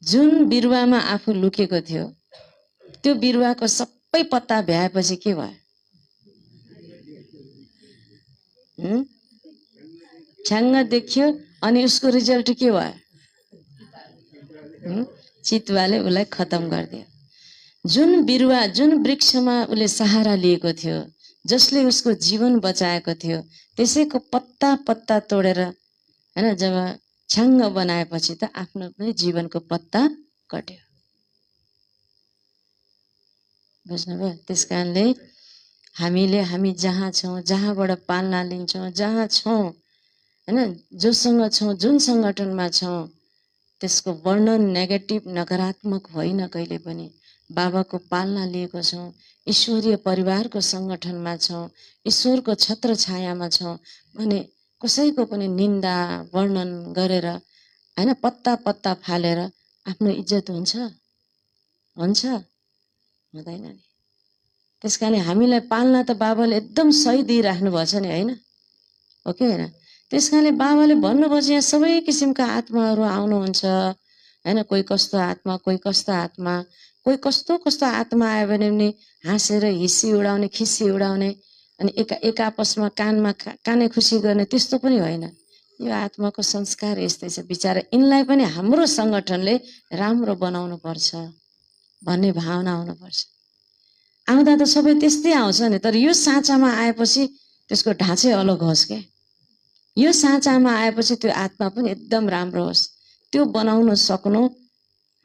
जुन बिरुवामा आफू लुकेको थियो त्यो बिरुवाको सबै पत्ता भ्याएपछि के भयो? छ्याङ्ग देखियो, अनि उसको रिजल्ट के भयो? चितुवाले उसलाई खतम गरिदियो। जुन बिरुवा, जुन वृक्षमा उसले सहारा लिएको थियो, जसले उसको जीवन बचाएको थियो, त्यसैको पत्ता पत्ता तोडेर हैन जब छ्याङ्ग बनाएपछि त आफ्नो पनि जीवनको पत्ता कट्यो। बुझ्नुभयो? त्यस कारणले हामी जहाँ छौँ, जहाँबाट पालना लिन्छौँ, जहाँ छौँ हैन, जोसँग छौँ, जुन सङ्गठनमा छौँ, त्यसको वर्णन नेगेटिभ, नकारात्मक होइन। कहिले पनि बाबाको पालना लिएको छौँ, ईश्वरीय परिवारको सङ्गठनमा छौँ, ईश्वरको छत्र छायामा छौँ भने कसैको पनि निन्दा वर्णन गरेर हैन पत्ता पत्ता फालेर आफ्नो इज्जत हुन्छ? हुन्छ? हुँदैन नि। त्यस कारण हामीलाई पालना त बाबाले एकदम सही दिइराख्नु भएको छ नि, होइन हो कि होइन? त्यस कारणले बाबाले भन्नुभएको छ यहाँ सबै किसिमका आत्माहरू आउनुहुन्छ हैन। कोही कस्तो आत्मा, कोही कस्तो आत्मा, कोही कस्तो कस्तो आत्मा आयो भने पनि हाँसेर हिस्सी उडाउने, खिस्सी उडाउने, अनि एक आपसमा काने खुसी गर्ने, त्यस्तो पनि होइन। यो आत्माको संस्कार यस्तै छ। बिचारा यिनलाई पनि हाम्रो सङ्गठनले राम्रो बनाउनु पर्छ भन्ने भावना आउनुपर्छ। आउँदा त सबै त्यस्तै आउँछ नि, तर यो साँचामा आएपछि त्यसको ढाँचै अलग होस् के। यो साँचामा आएपछि त्यो आत्मा पनि एकदम राम्रो होस्, त्यो बनाउन सक्नु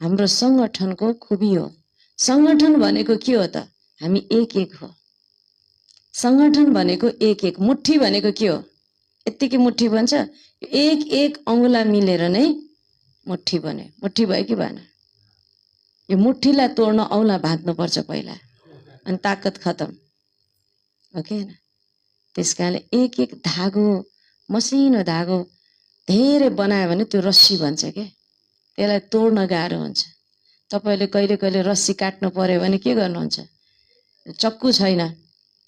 हाम्रो सङ्गठनको खुबी हो। सङ्गठन भनेको के हो त? हामी एक एक हो। सङ्गठन भनेको एक एक, मुट्ठी भनेको के हो? यत्तिकै मुट्ठी बन्छ, एक एक अङ्गुला मिलेर नै मुट्ठी बन्यो। मुट्ठी भयो कि भएन? यो मुठीलाई तोड्न औला भाँच्नुपर्छ पहिला, अनि ताकत खतम हो कि होइन। त्यस कारणले एक एक धागो, मसिनो धागो धेरै बनायो भने त्यो रस्सी भन्छ के, त्यसलाई तोड्न गाह्रो हुन्छ। तपाईँले कहिले कहिले रस्सी काट्नु पर्यो भने के गर्नुहुन्छ, चक्कु छैन,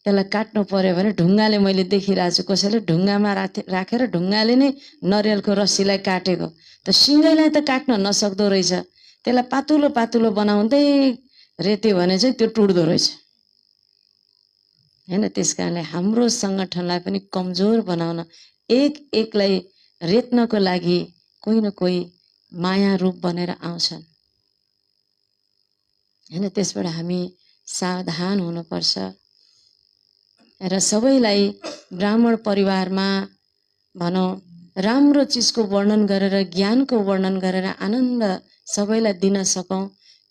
त्यसलाई काट्नु पर्यो भने ढुङ्गाले, मैले देखिरहेको छु कसैले ढुङ्गामा राखेर ढुङ्गाले नै नरियलको रस्सीलाई काटेको, त सिँगैलाई त काट्न नसक्दो रहेछ, त्यसलाई पातुलो पातुलो बनाउँदै रेत्यो भने चाहिँ त्यो टुट्दो रहेछ हैन। त्यस कारणले हाम्रो सङ्गठनलाई पनि कमजोर बनाउन एक एकलाई रेत्नको लागि कोही न कोही माया रूप बनेर आउँछन् हैन। त्यसबाट हामी सावधान हुनुपर्छ र सबैलाई ब्राह्मण परिवारमा भनौँ राम्रो चिजको वर्णन गरेर, ज्ञानको वर्णन गरेर आनन्द सबैलाई दिन सकौँ,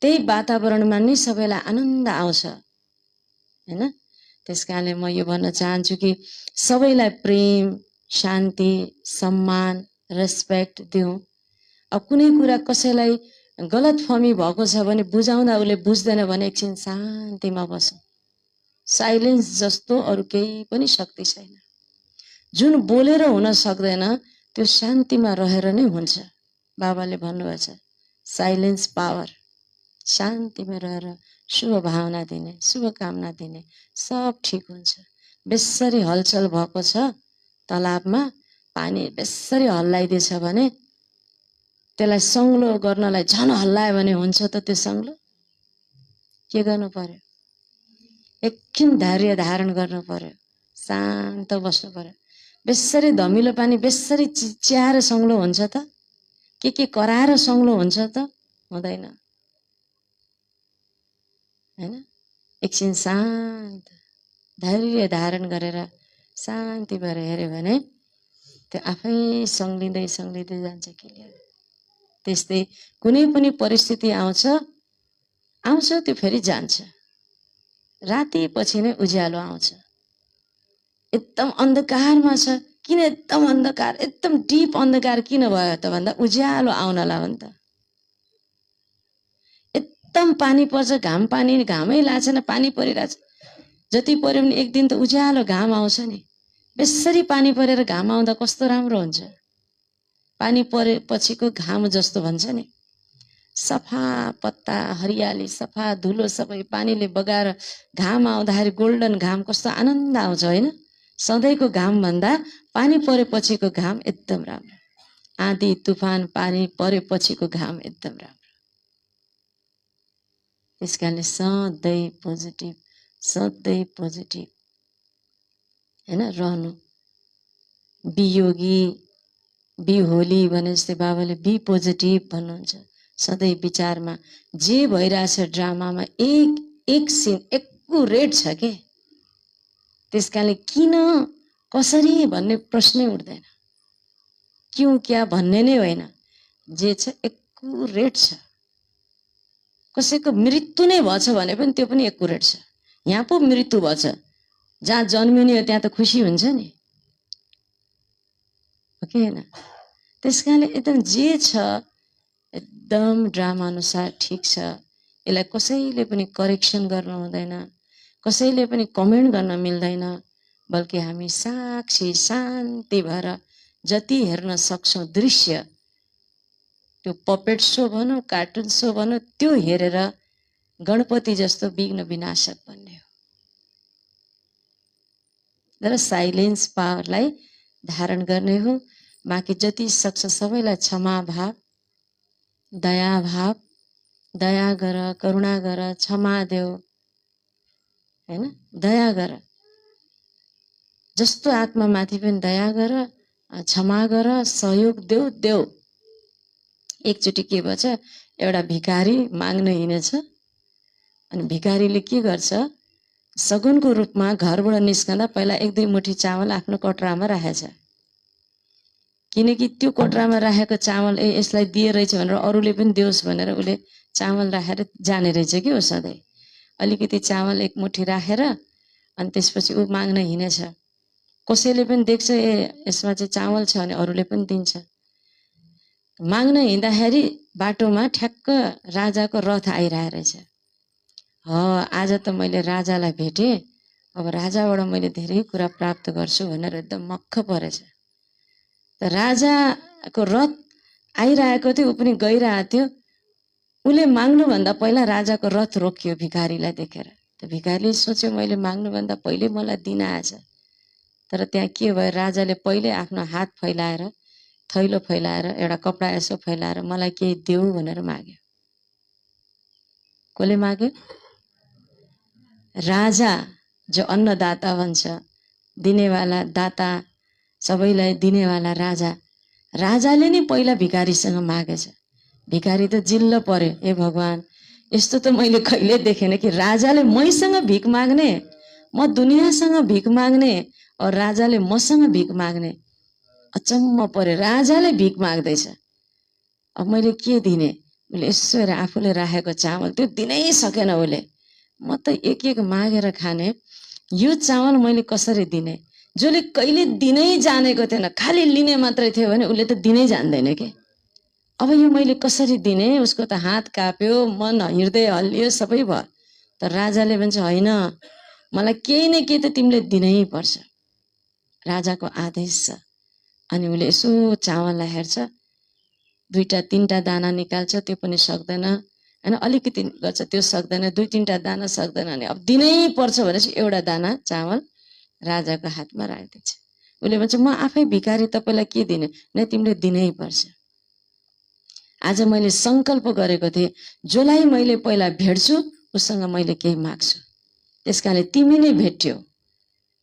त्यही वातावरणमा नै सबैलाई आनन्द आउँछ हैन। त्यस कारणले म यो भन्न चाहन्छु कि सबैलाई प्रेम, शान्ति, सम्मान, रेस्पेक्ट दिउँ। अब कुनै कुरा कसैलाई गलत फहमी भएको छ भने बुझाउँदा उसले बुझ्दैन भने एकछिन शान्तिमा बसौँ। साइलेन्स जस्तो अरू केही पनि शक्ति छैन। जुन बोलेर हुन सक्दैन त्यो शान्तिमा रहेर नै हुन्छ। बाबाले भन्नुभएको छ साइलेन्स पावर, शान्तिमा रहेर शुभ भावना दिने, शुभकामना दिने, सब ठिक हुन्छ। बेसरी हलचल भएको छ तलाबमा, पानी बेसरी हल्लाइदिएछ भने त्यसलाई सङ्लो गर्नलाई झन हल्लायो भने हुन्छ त त्यो सङ्लो? के गर्नु पर्यो? एकछिन धैर्य धारण गर्नु पर्यो, शान्त बस्नु पर्यो। बेसरी धमिलो पानी बेसरी चिच्याएर सङ्लो हुन्छ त? के कराएर सङ्लो हुन्छ त? हुँदैन हैन। एकछिन शान्त धैर्य धारण गरेर शान्ति भएर हेऱ्यो भने त्यो आफै सङ्लिँदै सङ्लिँदै जान्छ क्लियर। त्यस्तै कुनै पनि परिस्थिति आउँछ त्यो फेरि जान्छ। राति पछि नै उज्यालो आउँछ। एकदम अन्धकारमा छ, किन एकदम अन्धकार, एकदम डिप अन्धकार किन भयो त भन्दा उज्यालो आउनला हो नि त। एकदम पानी पर्छ, घामै लाग्छ, पानी परिरहेछ, जति पर्यो भने एक दिन त उज्यालो घाम आउँछ नि। बेसरी पानी परेर घाम आउँदा कस्तो राम्रो हुन्छ। पानी परेपछिको घाम जस्तो भन्छ नि, सफा पत्ता, हरियाली, सफा धुलो सबै पानीले बगाएर घाम आउँदाखेरि गोल्डन घाम कस्तो आनन्द आउँछ होइन। सधैँको घाम भन्दा पानी परेपछिको घाम एकदम राम्रो। आँधी तुफान पानी परेपछिको घाम एकदम राम्रो। त्यस कारणले सधैँ पोजिटिभ हैन रहनु। बियोगी बिहोली भने जस्तै बाबाले बी पोजिटिभ भन्नुहुन्छ। सधैँ विचारमा जे भइरहेछ ड्रामामा एक सिन एक्युरेट छ के, त्यस कारणले किन कसरी भन्ने प्रश्नै उठ्दैन। क्यों क्या भन्ने नै होइन, जे छ एक्युरेट छ। कसैको मृत्यु नै भएछ भने पनि त्यो पनि एक्युरेट छ। यहाँ पो मृत्यु भएछ, जहाँ जन्मिने हो त्यहाँ त खुसी हुन्छ नि हो कि होइन। त्यस कारणले एकदम जे छ एकदम ड्रामा अनुसार ठिक छ। यसलाई कसैले पनि करेक्सन गर्न हुँदैन, कसैले पनि कमेन्ट गर्न मिल्दैन, बल्कि हामी साक्षी शान्ति भएर जति हेर्न सक्छौँ दृश्य, त्यो पपेट सो भनौँ, कार्टुन सो भनौँ, त्यो हेरेर गणपति जस्तो विघ्न विनाशक बन्ने हो। र साइलेन्स पावरलाई धारण गर्ने हो। बाँकी जति सक्छ सबैलाई क्षमा भाव, दया भाव, दया गर, करुणा गर, क्षमा देऊ हैन। दया गर, जस्तो आत्मामाथि पनि दया गर, क्षमा गर, सहयोग देऊ। एकचोटि के भन्छ, एउटा भिखारी माग्न हिँडेछ, अनि भिखारीले के गर्छ, सगुनको रूपमा घरबाट निस्कँदा पहिला 1-2 मुठी चामल आफ्नो कोठरामा राखेछ। किनकि त्यो कोठरामा राखेको चामल यसलाई दिए रहेछ भनेर अरूले पनि देओस् भनेर उसले चामल राखेर जाने रहेछ कि हो। सधैँ अलिकति चामल 1 मुठी राखेर अनि त्यसपछि ऊ माग्न हिँडेछ। कसैले पनि देख्छ यसमा चाहिँ चामल छ भने अरूले पनि दिन्छ। माग्न हिँड्दाखेरि बाटोमा ठ्याक्क राजाको रथ आइरहेको रहेछ। आज त मैले राजालाई भेटेँ, अब राजाबाट मैले धेरै कुरा प्राप्त गर्छु भनेर एकदम मक्ख परेछ। त राजाको रथ आइरहेको थियो, ऊ पनि गइरहेको थियो। उसले माग्नुभन्दा पहिला राजाको रथ रोकियो भिखारीलाई देखेर। त भिखारीले सोच्यो मैले माग्नुभन्दा पहिले मलाई दिन आएछ। तर त्यहाँ के भयो, राजाले पहिले आफ्नो हात फैलाएर, थैलो फैलाएर, एउटा कपडा यसो फैलाएर मलाई केही देऊ भनेर माग्यो। कसले माग्यो? राजा, जो अन्नदाता भन्छ, दिनेवाला दाता, सबैलाई दिनेवाला राजा। राजाले नै पहिला भिखारीसँग मागेछ। भिखारी त जिल्ल पर्यो, ए भगवान, यस्तो त मैले कहिले देखेन कि राजाले मैसँग भिख माग्ने, म दुनियाँसँग भिख माग्ने, और राजाले मसँग भिख माग्ने। अचम्म पर्यो, राजाले भिख माग्दैछ। अब मैले के दिने? उसले यसो हेरेर आफूले राखेको चामल त्यो दिनै सकेन उसले। म त एक एक मागेर खाने, यो चामल मैले कसरी दिने? जसले कहिले दिनै जानेको थिएन, खालि लिने मात्रै थियो भने उसले त दिनै जान्दैन के। अब यो मैले कसरी दिने? उसको त हात काप्यो, मन हृदय हल्लियो, सबै भयो। तर राजाले भन्छ होइन, मलाई केही न केही त तिमीले दिनै पर्छ। राजाको आदेश छ। अनि उसले यसो चामललाई हेर्छ, दुईटा तीनटा दाना निकाल्छ, त्यो पनि सक्दैन, होइन, अलिकति गर्छ, त्यो सक्दैन, दुई तीनटा दाना सक्दैन, अनि अब दिनै पर्छ भनेपछि एउटा दाना चामल राजाको हातमा राखिदिन्छ। उसले भन्छ म आफै भिखारी, तपाईँलाई के दिने? नै तिमीले दिनै पर्छ। आज मैले सङ्कल्प गरेको थिएँ, जसलाई मैले पहिला भेट्छु उसँग मैले केही माग्छु। त्यस कारणले तिमी नै भेट्यौ।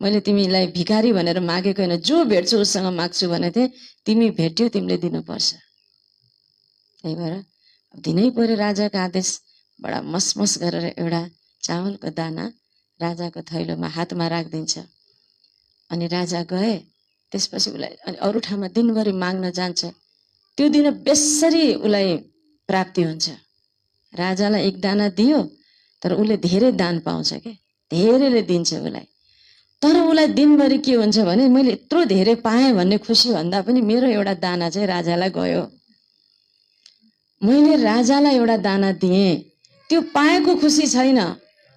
मैले तिमीलाई भिखारी भनेर मागेको होइन, जो भेट्छु उसँग माग्छु भनेको थिएँ, तिमी भेट्यौ, तिमीले दिनुपर्छ। त्यही भएर दिनै पर्यो। राजाको आदेश। बडा मसमस गरेर एउटा चामलको दाना राजाको थैलोमा हातमा राखिदिन्छ। अनि राजा गए। त्यसपछि उसलाई अनि अरू ठाउँमा दिनभरि माग्न जान्छ। त्यो दिन बेसरी उसलाई प्राप्ति हुन्छ। राजालाई एक दाना दियो, तर उसले धेरै दान पाउँछ के, धेरैले दिन्छ उसलाई। तर उसलाई दिनभरि के हुन्छ भने मैले यत्रो धेरै पाएँ भन्ने खुसी भन्दा पनि मेरो एउटा दाना चाहिँ राजालाई गयो। मैले राजालाई एउटा दाना दिएँ, त्यो पाएको खुसी छैन।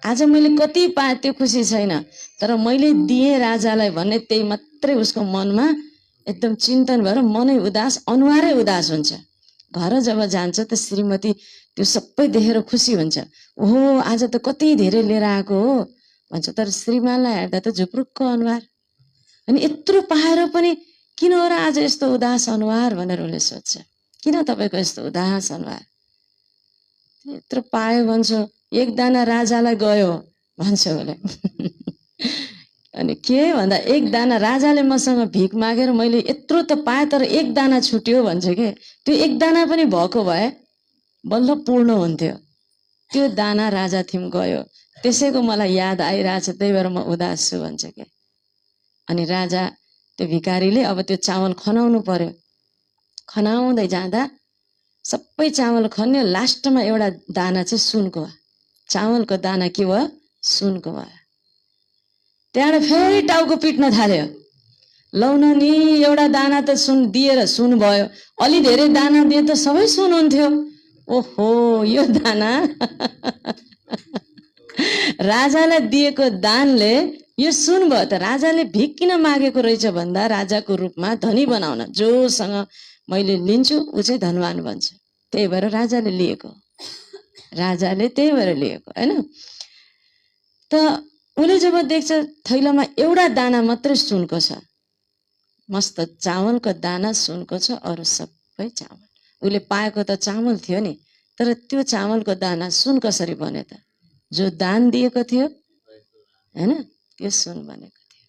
आज मैले कति पाएँ त्यो खुसी छैन, तर मैले दिएँ राजालाई भन्ने त्यही मात्रै उसको मनमा एकदम चिन्तन भएर मनै उदास, अनुहारै उदास हुन्छ। घर जब जान्छ त श्रीमती त्यो सबै देखेर खुसी हुन्छ। ओहो आज त कति धेरै लिएर आएको हो भन्छ। तर श्रीमानलाई हेर्दा त झुप्रुक्क अनुहार, अनि यत्रो पाएर पनि किन हो र आज यस्तो उदास अनुहार भनेर उसले सोध्छ। किन तपाईँको यस्तो उदास अनुहार? यत्रो पायो भन्छ, एक दाना राजालाई गयो भन्छ उसले। अनि के भन्दा एक दाना राजाले मसँग भिख मागेर मैले यत्रो त पाएँ, तर एक दाना छुट्यो भन्छ के। त्यो एक दाना पनि भएको भए बल्ल पूर्ण हुन्थ्यो। त्यो दाना राजा थिम गयो, त्यसैको मलाई याद आइरहेछ, त्यही भएर म उदास छु भन्छ के। अनि राजा त्यो भिखारीले अब त्यो चामल खनाउनु पर्यो। खनाउँदै जाँदा सबै चामल खन्यो, लास्टमा एउटा दाना चाहिँ सुनको भयो। चामलको दाना के भयो? सुनको भयो। त्यहाँबाट फेरि टाउको पिट्न थाल्यो। लौन नि एउटा दाना त सुन दिएर सुन भयो, अलि धेरै दाना दिए त सबै सुन हुन्थ्यो। ओहो यो दाना राजालाई दिएको दानले यो सुन भयो। त राजाले भिख किन मागेको रहेछ भन्दा राजाको रूपमा धनी बनाउन, जोसँग मैले लिन्छु ऊ चाहिँ धनवान बन्छ। त्यही भएर राजाले लिएको, राजाले त्यही भएर लिएको होइन। त उसले जब देख्छ थैलामा एउटा दाना मात्रै सुनको छ, मस्त चामलको दाना सुनको छ, अरू सबै चामल। उसले पाएको त चामल थियो नि, तर त्यो चामलको दाना सुन कसरी बन्यो त? जो दान दिएको थियो होइन, त्यो सुन बनेको थियो।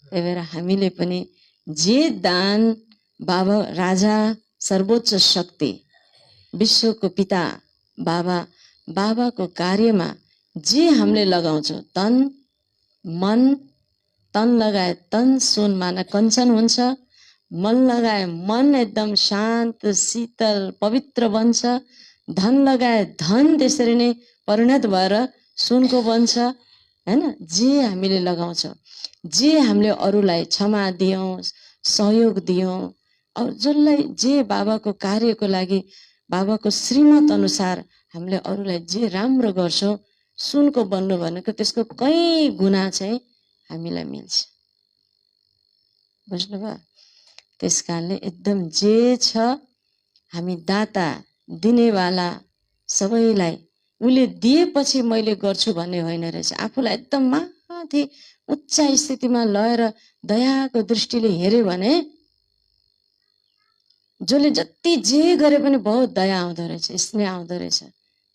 त्यही भएर हामीले पनि जे दान बाबा राजा सर्वोच्च शक्ति विश्वको पिता बाबाको कार्यमा जे हामीले लगाउँछौँ, तन मन, तन लगाए तन सुन माना कञ्चन हुन्छ, मन लगाए मन एकदम शान्त शीतल पवित्र बन्छ, धन लगाए धन त्यसरी नै परिणत भएर सुनको बन्छ होइन। जे हामीले लगाउँछौँ, जे हामीले अरूलाई क्षमा दियौँ, सहयोग दियौँ, और जसलाई जे बाबाको कार्यको लागि बाबाको श्रीमत अनुसार हामीले अरूलाई जे राम्रो गर्छौँ सुनको बन्नु भनेको त्यसको कई गुणा चाहिँ हामीलाई मिल्छ। बुझ्नुभयो? त्यस कारणले एकदम जे छ हामी दाता दिनेवाला सबैलाई उसले दिएपछि मैले गर्छु भन्ने होइन रहेछ। आफूलाई एकदम माथि उच्च स्थितिमा लगेर दयाको दृष्टिले हेऱ्यो भने जसले जति जे गरे पनि बहुत दया आउँदो रहेछ, स्नेह आउँदो रहेछ।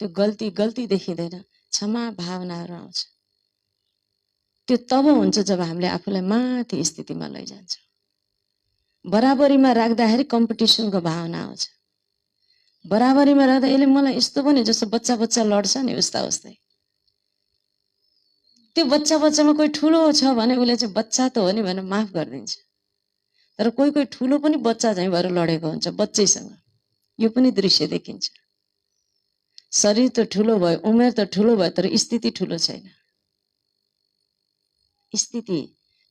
त्यो गल्ती देखिँदैन, क्षमा भावनाहरू आउँछ। त्यो तब हुन्छ जब हामीले आफूलाई माथि स्थितिमा लैजान्छौँ। बराबरीमा राख्दाखेरि कम्पिटिसनको भावना आउँछ। बराबरीमा राख्दा यसले मलाई यस्तो पनि जस्तो बच्चा लड्छ नि उस्ता उस्तै। त्यो बच्चामा कोही ठुलो छ भने उसले चाहिँ बच्चा त हो नि भनेर माफ गरिदिन्छ। तर कोही ठुलो पनि बच्चा चाहिँ भएर लडेको हुन्छ बच्चैसँग। यो पनि दृश्य देखिन्छ। शरीर त ठुलो भयो, उमेर त ठुलो भयो, तर स्थिति ठुलो छैन। स्थिति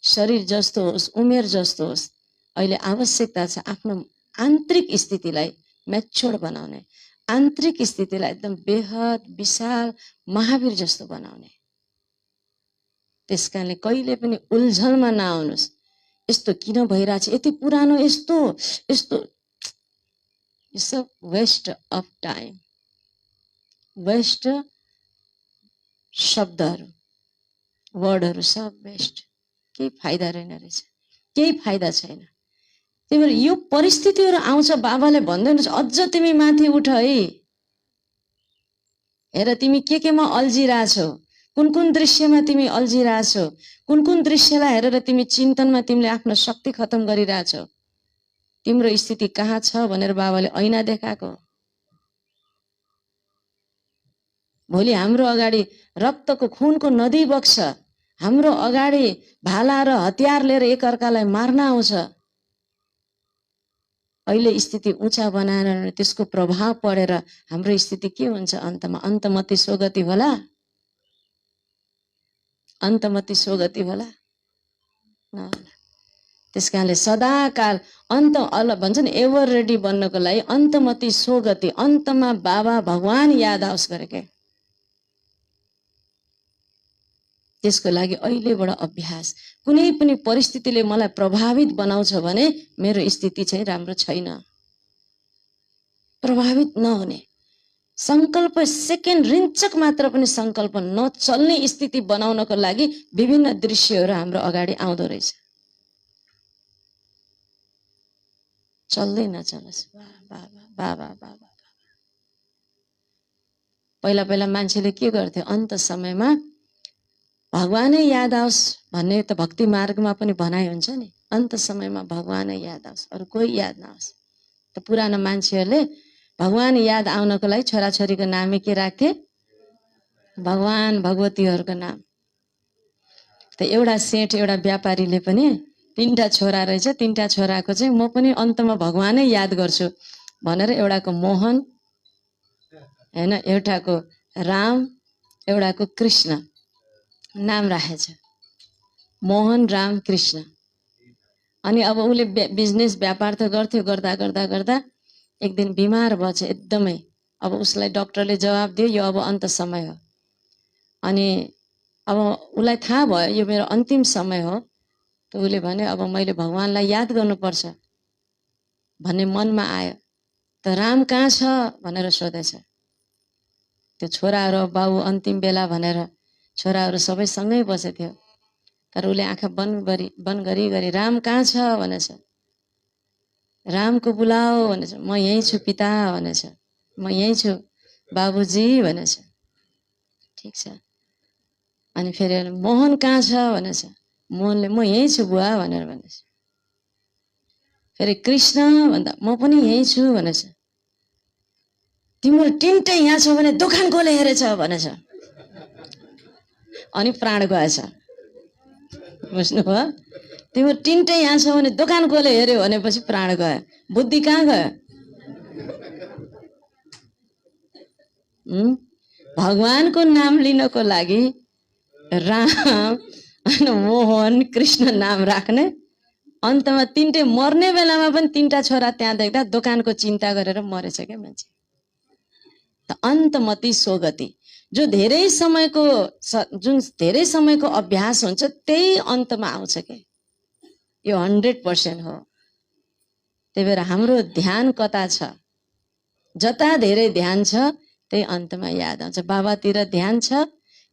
शरीर जस्तो होस्, उमेर जस्तो होस्, अहिले आवश्यकता छ आफ्नो आन्तरिक स्थितिलाई म्याच्योर बनाउने, आन्तरिक स्थितिलाई एकदम बेहद विशाल महावीर जस्तो बनाउने। त्यसकारणले कहिले पनि उल्झनमा नआउनुस्। यस्तो किन भइरहेछ, यति पुरानो यस्तो यस्तो, यो सब वेस्ट अफ टाइम, वेस्ट शब्दहरू वर्डहरू सब वेस्ट। केही फाइदा रहेन रहेछ, केही फाइदा छैन। त्यही भएर यो परिस्थितिहरू आउँछ बाबाले भन्दै हुनुहुन्छ अझ तिमी माथि उठ है। हेर तिमी केमा अल्झिरहेछौ, कुन दृश्यमा तिमी अल्झिरहेछौ, कुन दृश्यलाई हेरेर तिमी चिन्तनमा तिमीले आफ्नो शक्ति खत्म गरिरहेछौ। तिम्रो स्थिति कहाँ छ भनेर बाबाले ऐना देखाएको। भोलि हाम्रो अगाडि रक्तको खुनको नदी बग्छ, हाम्रो अगाडि भाला र हतियार लिएर एकअर्कालाई मार्न आउँछ। अहिले स्थिति उँचा बनाएर त्यसको प्रभाव परेर हाम्रो स्थिति के हुन्छ अन्तमा? अन्तमति स्वगति होला, अन्तमति स्वगति होला नहोला। त्यसकारणले सदाकाल अन्त भन्छ नि एभर रेडी बन्नको लागि अन्तमति स्वगति, अन्तमा बाबा भगवान याद आओस् गरेकै। त्यसको लागि अहिलेबाट अभ्यास। कुनै पनि परिस्थितिले मलाई प्रभावित बनाउँछ भने मेरो स्थिति चाहिँ राम्रो छैन। प्रभावित नहुने संकल्प, सेकेन्ड रिन्चक मात्र पनि संकल्प नचल्ने स्थिति बनाउनको लागि विभिन्न दृश्यहरू हाम्रो अगाडि आउँदो रहेछ। चल्दै नचलोस्। बाबा बाबा। पहिला मान्छेले के गर्थे, अन्त समयमा भगवानै याद आओस् भन्ने त भक्ति मार्गमा पनि भनाइ हुन्छ नि। अन्त समयमा भगवानै याद आओस्, अरू कोही याद नआओस्। त पुरानो मान्छेहरूले भगवान याद आउनको लागि छोराछोरीको नामै के राख्थे? भगवान भगवतीहरूको नाम। त एउटा सेठ एउटा व्यापारीले पनि 3टा छोरा रहेछ, 3टा छोराको चाहिँ म पनि अन्तमा भगवानै याद गर्छु भनेर एउटाको मोहन हैन, एउटाको राम, एउटाको कृष्ण नाम राखेछ। मोहन राम कृष्ण। अनि अब उसले बिजनेस व्यापार त गर्थ्यो, गर्दा गर्दा गर्दा एक दिन बिमार भएछ एकदमै। अब उसलाई डक्टरले जवाब दियो यो अब अन्त समय हो। अनि अब उसलाई थाहा भयो यो मेरो अन्तिम समय हो। त उसले भन्यो अब मैले भगवानलाई याद गर्नुपर्छ भन्ने मनमा आयो। त राम कहाँ छ भनेर सोधेछ। त्यो छोराहरू बाबु अन्तिम बेला भनेर छोराहरू सबै सँगै बसेथ्यो। तर उसले आँखा बन्द गरी राम कहाँ छ भनेछ। रामको बुलाओ भनेछ। म यहीँ छु पिता भनेछ। म यहीँ छु बाबुजी भनेछ। ठिक छ। अनि फेरि मोहन कहाँ छ भनेछ। मोहनले म यहीँ छु बुवा भनेर भनेछ। फेरि कृष्ण भन्दा म पनि यहीँ छु भनेछ। तिम्रो टिन्टै यहाँ छ भने दोकान कसले हेरेछ भनेछ। अनि प्राण गएछ। बुझ्नुभयो? तिम्रो टिन्टै यहाँ छ भने दोकान कसले हेर्यो भनेपछि प्राण गयो। बुद्धि कहाँ गयो? भगवानको नाम लिनको लागि राम अनि मोहन कृष्ण नाम राख्ने अन्तमा तिनटै मर्ने बेलामा पनि तिनटा छोरा त्यहाँ देख्दा दोकानको चिन्ता गरेर मरेछ क्या मान्छे। त अन्तमति स्वगति, जो धेरै समयको जुन धेरै समयको अभ्यास हुन्छ त्यही अन्तमा आउँछ के, यो 100% हो। त्यही भएर हाम्रो ध्यान कता छ, जता धेरै ध्यान छ त्यही अन्तमा याद आउँछ। बाबातिर ध्यान छ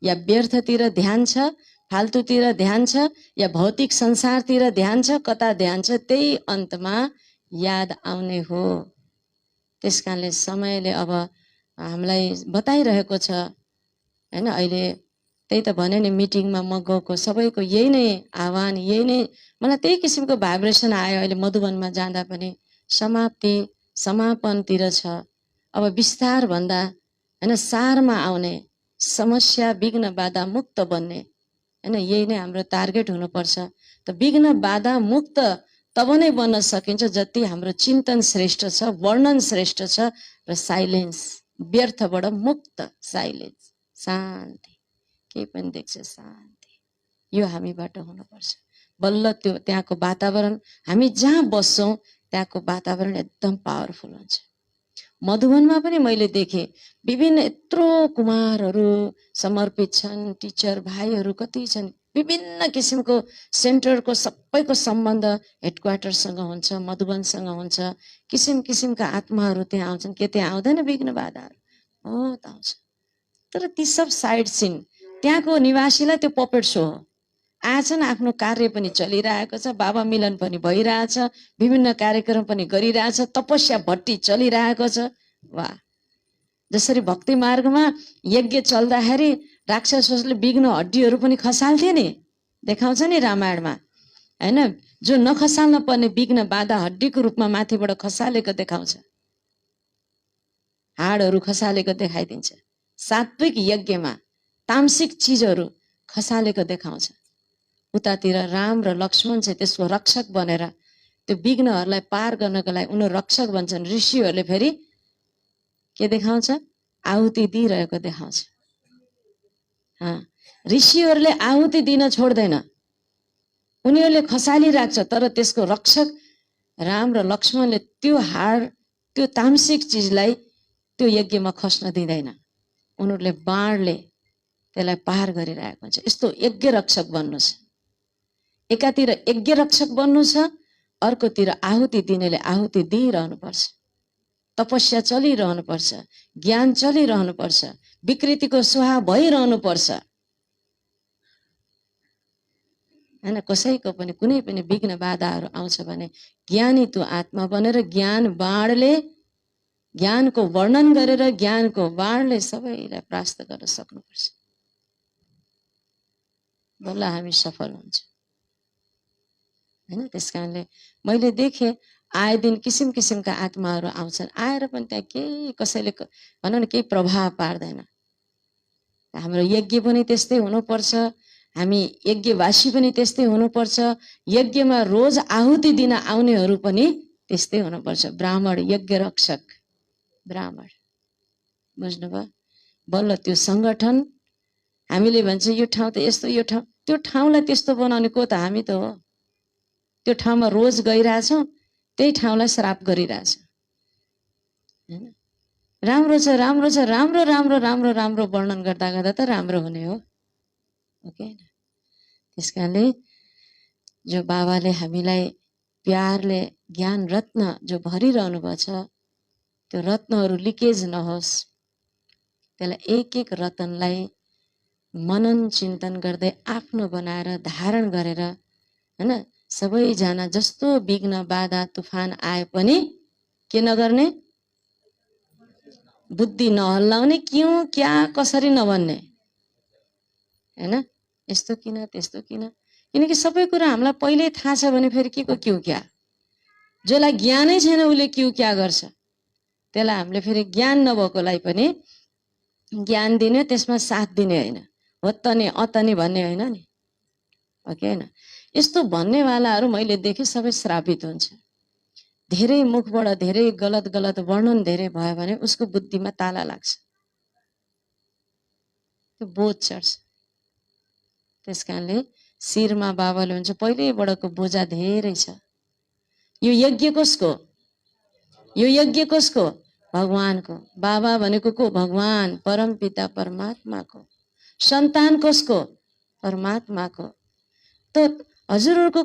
या व्यर्थतिर ध्यान छ, फाल्तुतिर ध्यान छ या भौतिक संसारतिर ध्यान छ, कता ध्यान छ त्यही अन्तमा याद आउने हो। त्यस कारणले समयले अब हामीलाई बताइरहेको छ हैन। अहिले त्यही त भने नि मिटिङमा म गएको सबैको यही नै आह्वान, यही नै मलाई त्यही किसिमको भाइब्रेसन आयो। अहिले मधुवनमा जाँदा पनि समाप्ति समापनतिर छ। अब विस्तार भन्दा हैन सारमा आउने, समस्या विघ्न बाधा मुक्त बन्ने हैन, यही नै हाम्रो टार्गेट हुनुपर्छ। त विघ्न बाधा मुक्त तब नै बन्न सकिन्छ जति हाम्रो चिन्तन श्रेष्ठ छ, वर्णन श्रेष्ठ छ र साइलेन्स, व्यर्थबाट मुक्त, साइलेन्स, शान्ति, केही पनि देख्छ शान्ति, यो हामीबाट हुनुपर्छ। बल्ल त्यो त्यहाँको वातावरण, हामी जहाँ बस्छौँ त्यहाँको वातावरण एकदम पावरफुल हुन्छ। मधुवनमा पनि मैले देखेँ विभिन्न यत्रो कुमारहरू समर्पित छन्, टिचर भाइहरू कति छन्, विभिन्न किसिमको सेन्टरको सबैको सम्बन्ध हेडक्वार्टरसँग हुन्छ, मधुवनसँग हुन्छ। किसिम किसिमका आत्माहरू त्यहाँ आउँछन्। के त्यहाँ आउँदैन विघ्न बाधाहरू? हो त आउँछ। तर ती सब साइड सिन, त्यहाँको निवासीलाई त्यो पपेट सो हो। आछन्, आफ्नो कार्य पनि चलिरहेको छ, बाबा मिलन पनि भइरहेछ, विभिन्न कार्यक्रम पनि गरिरहेछ, तपस्या भट्टी चलिरहेको छ। वाह! जसरी भक्ति मार्गमा यज्ञ चल्दाखेरि राक्षसले विघ्न हड्डीहरू पनि खसाल्थे नि, देखाउँछ नि रामायणमा हैन। जो नखसाल्न पर्ने विघ्न बाधा हड्डीको रूपमा माथिबाट खसालेको देखाउँछ, हाडहरू खसालेको देखाइदिन्छ। सात्विक यज्ञमा तामसिक चिजहरू खसालेको देखाउँछ। उतातिर राम र लक्ष्मण चाहिँ त्यसको रक्षक बनेर त्यो विघ्नहरूलाई पार गर्नको लागि उनीहरू रक्षक बन्छन्। ऋषिहरूले फेरि के देखाउँछ? आहुति दिइरहेको देखाउँछ। ऋषिहरूले आहुति दिन छोड्दैन, उनीहरूले खसालिराख्छ, तर त्यसको रक्षक राम र लक्ष्मणले त्यो हाड, त्यो तामसिक चिजलाई त्यो यज्ञमा खस्न दिँदैन। उनीहरूले बाणले त्यसलाई पार गरिरहेको हुन्छ। यस्तो यज्ञ रक्षक बन्नु छ। एकातिर यज्ञ रक्षक बन्नु छ, अर्कोतिर आहुति दिनेले आहुति दिइरहनुपर्छ। तपस्या चलिरहनुपर्छ, ज्ञान चलिरहनुपर्छ, विकृतिको स्वाहा भइरहनुपर्छ हैन। कसैको पनि कुनै पनि विघ्न बाधाहरू आउँछ भने ज्ञानी त्यो आत्मा बनेर ज्ञान बाणले, ज्ञानको वर्णन गरेर ज्ञानको बाणले सबैलाई प्रास्त गर्न सक्नुपर्छ। बल्ल हामी सफल हुन्छ हैन। त्यस कारणले मैले देखेँ आए दिन किसिम किसिमका आत्माहरू आउँछन्, आएर पनि त्यहाँ केही कसैले भनौँ न केही प्रभाव पार्दैन। हाम्रो यज्ञ पनि त्यस्तै हुनुपर्छ, हामी यज्ञवासी पनि त्यस्तै हुनुपर्छ, यज्ञमा रोज आहुति दिन आउनेहरू पनि त्यस्तै हुनुपर्छ। ब्राह्मण यज्ञ रक्षक, ब्राह्मण, बुझ्नुभयो? बल्ल त्यो सङ्गठन हामीले भन्छ यो ठाउँ त यस्तो, यो ठाउँ, त्यो ठाउँलाई त्यस्तो बनाउने को त? हामी त हो। त्यो ठाउँमा रोज गइरहेछौँ, त्यही ठाउँलाई श्राप गरिरहेछ हैन। राम्रो छ, राम्रो छ, राम्रो राम्रो राम्रो राम्रो वर्णन गर्दा गर्दा त राम्रो हुने हो, ओके। त्यस कारणले जो बाबाले हामीलाई प्यारले ज्ञान रत्न जो भरिरहनु भएको छ, त्यो रत्नहरू लिकेज नहोस्, त्यसलाई एक एक रत्नलाई मनन चिन्तन गर्दै आफ्नो बनाएर धारण गरेर हैन, सबैजना जस्तो विघ्न बाधा तुफान आए पनि के नगर्ने? बुद्धि नहल्लाउने, क्यों क्या कसरी नभन्ने हैन। यस्तो किन त्यस्तो किन, किनकि सबै कुरा हामीलाई पहिल्यै थाहा छ भने फेरि के को क्यों क्या? जसलाई ज्ञानै छैन उसले क्यों क्या गर्छ? त्यसलाई हामीले फेरि ज्ञान नभएकोलाई पनि ज्ञान दिने, त्यसमा साथ दिने होइन, हो त नि अत नि भन्ने होइन नि, ओके हैन। यस्तो भन्नेवालाहरू मैले देखेँ सबै श्रापित हुन्छ। धेरै मुखबाट धेरै गलत गलत वर्णन धेरै भयो भने उसको बुद्धिमा ताला लाग्छ, त्यो बोझ चढ्छ। त्यस कारणले शिरमा बाबाले भन्छ पहिल्यैबाटको बोझा धेरै छ। यो यज्ञ कसको? यो यज्ञ कसको? भगवानको। बाबा भनेको को? भगवान परमपिता परमात्माको। सन्तान कसको? परमात्माको। त हजुरहरूको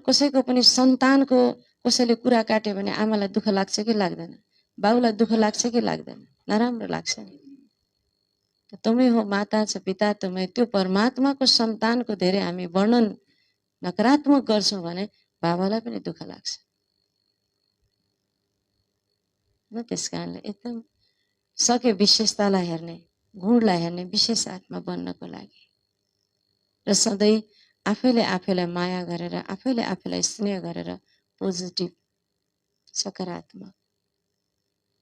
कसैको पनि सन्तानको कसैले कुरा काट्यो भने आमालाई दुःख लाग्छ कि लाग्दैन? बाउलाई दुःख लाग्छ कि लाग्दैन? नराम्रो लाग्छ नि। तुम्हें हो माता छ पिता तुम्हें, त्यो परमात्माको सन्तानको धेरै हामी वर्णन नकारात्मक गर्छौं भने बाबालाई पनि दुःख लाग्छ न। त्यसकारणले एकदम सके विशेषतालाई हेर्ने, गुणलाई हेर्ने, विशेष आत्मा बन्नको लागि र सधैँ आफैले आफैलाई माया गरेर, आफैले आफैलाई स्नेह गरेर पोजिटिभ सकारात्मक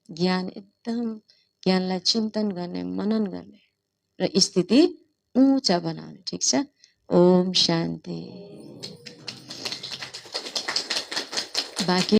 ज्ञान, एकदम ज्ञानलाई चिन्तन गर्ने, मनन गर्ने र स्थिति ऊंचा बनाउने। ठीक छ। ओम शान्ति। बाँकी